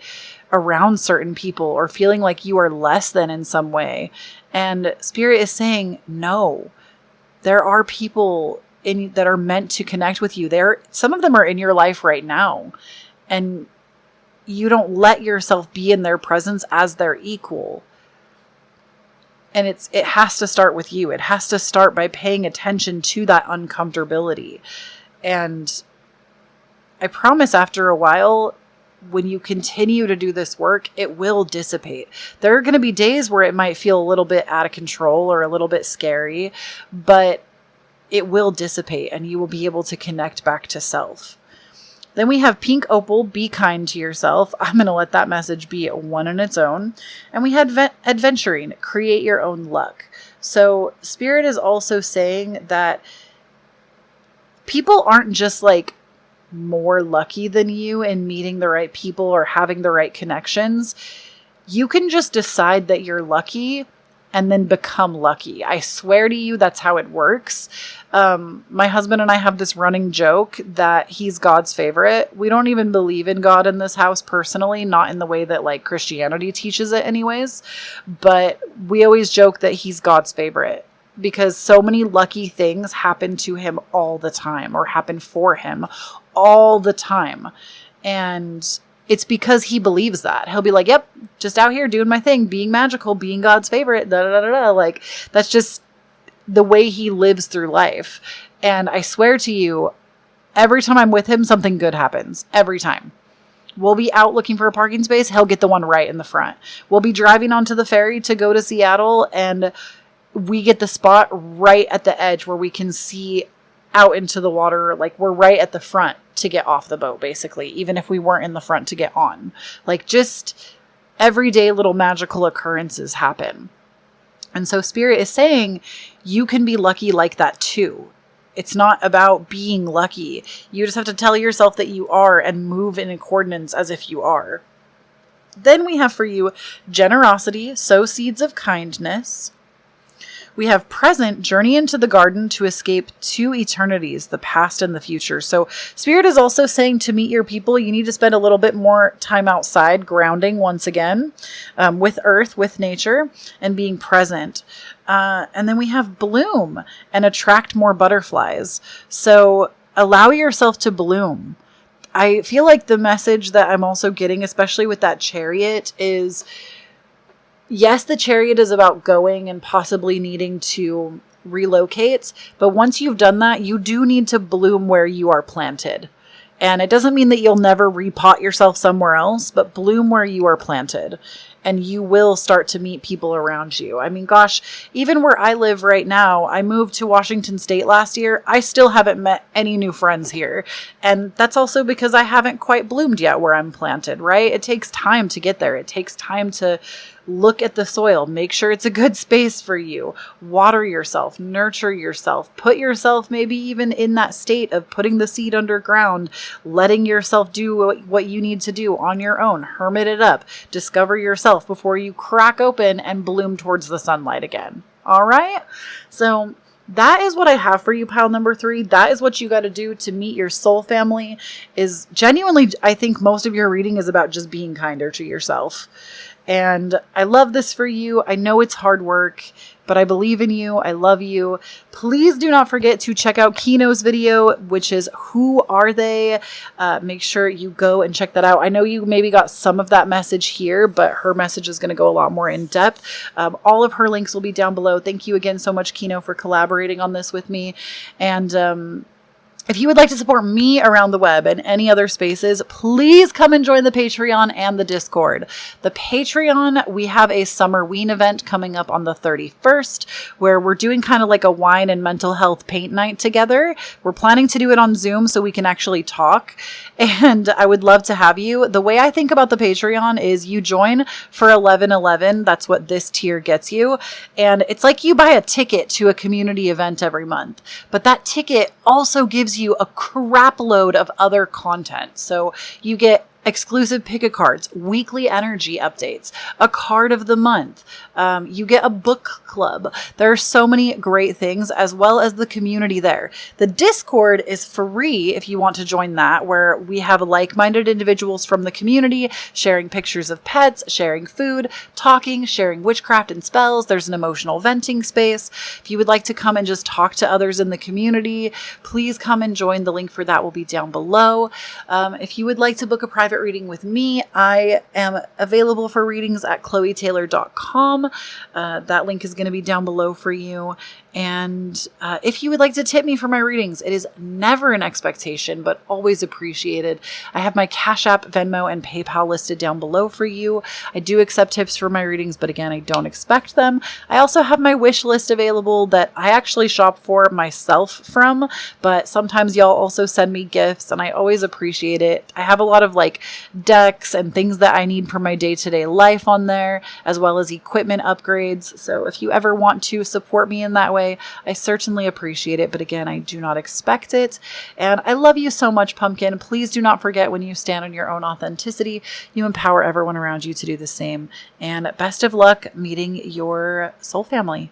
around certain people or feeling like you are less than in some way. And Spirit is saying, no, there are people that are meant to connect with you. Some of them are in your life right now, and you don't let yourself be in their presence as their equal. And it has to start with you. It has to start by paying attention to that uncomfortability. And I promise after a while, when you continue to do this work, it will dissipate. There are going to be days where it might feel a little bit out of control or a little bit scary, but it will dissipate and you will be able to connect back to self. Then we have Pink Opal, be kind to yourself. I'm going to let that message be one on its own. And we had adventuring, create your own luck. So Spirit is also saying that people aren't just like more lucky than you in meeting the right people or having the right connections. You can just decide that you're lucky and then become lucky. I swear to you, that's how it works. My husband and I have this running joke that he's God's favorite. We don't even believe in God in this house personally, not in the way that like Christianity teaches it anyways. But we always joke that he's God's favorite, because so many lucky things happen to him all the time, or happen for him all the time. And it's because he believes that. He'll be like, yep, just out here doing my thing, being magical, being God's favorite, da da da da. Like, that's just the way he lives through life. And I swear to you, every time I'm with him, something good happens. Every time. We'll be out looking for a parking space. He'll get the one right in the front. We'll be driving onto the ferry to go to Seattle, and we get the spot right at the edge where we can see out into the water. Like, we're right at the front to get off the boat, basically, even if we weren't in the front to get on. Like, just everyday little magical occurrences happen. And so Spirit is saying you can be lucky like that too. It's not about being lucky. You just have to tell yourself that you are and move in accordance as if you are. Then we have for you generosity, sow seeds of kindness. We have present, journey into the garden to escape two eternities, the past and the future. So Spirit is also saying to meet your people, you need to spend a little bit more time outside, grounding once again, with earth, with nature, and being present. And then we have bloom and attract more butterflies. So allow yourself to bloom. I feel like the message that I'm also getting, especially with that chariot, is yes, the chariot is about going and possibly needing to relocate. But once you've done that, you do need to bloom where you are planted. And it doesn't mean that you'll never repot yourself somewhere else, but bloom where you are planted. And you will start to meet people around you. I mean, gosh, even where I live right now, I moved to Washington State last year. I still haven't met any new friends here. And that's also because I haven't quite bloomed yet where I'm planted, right? It takes time to get there. It takes time to look at the soil, make sure it's a good space for you, water yourself, nurture yourself, put yourself maybe even in that state of putting the seed underground, letting yourself do what you need to do on your own, hermit it up, discover yourself before you crack open and bloom towards the sunlight again. All right. So that is what I have for you, pile number 3. That is what you got to do to meet your soul family. Is genuinely, I think most of your reading is about just being kinder to yourself. And I love this for you. I know it's hard work, but I believe in you. I love you. Please do not forget to check out Kino's video, which is Who Are They? Make sure you go and check that out. I know you maybe got some of that message here, but her message is going to go a lot more in depth. All of her links will be down below. Thank you again so much, Kino, for collaborating on this with me. And If you would like to support me around the web and any other spaces, please come and join the Patreon and the Discord. The Patreon, we have a summer ween event coming up on the 31st, where we're doing kind of like a wine and mental health paint night together. We're planning to do it on Zoom so we can actually talk, and I would love to have you. The way I think about the Patreon is you join for $11.11. That's what this tier gets you. And it's like you buy a ticket to a community event every month, but that ticket also gives you a crap load of other content. So you get exclusive pick-a-cards, weekly energy updates, a card of the month. You get a book club. There are so many great things, as well as the community there. The Discord is free if you want to join that, where we have like-minded individuals from the community sharing pictures of pets, sharing food, talking, sharing witchcraft and spells. There's an emotional venting space. If you would like to come and just talk to others in the community, please come and join. The link for that will be down below. If you would like to book a private reading with me, I am available for readings at KloeTaylor.com. That link is going to be down below for you. And if you would like to tip me for my readings, it is never an expectation, but always appreciated. I have my Cashapp, Venmo, and PayPal listed down below for you. I do accept tips for my readings, but again, I don't expect them. I also have my wish list available that I actually shop for myself from, but sometimes y'all also send me gifts, and I always appreciate it. I have a lot of like decks and things that I need for my day-to-day life on there, as well as equipment upgrades. So if you ever want to support me in that way, I certainly appreciate it, but again, I do not expect it. And I love you so much, Pumpkin. Please do not forget, when you stand on your own authenticity, you empower everyone around you to do the same. And best of luck meeting your soul family.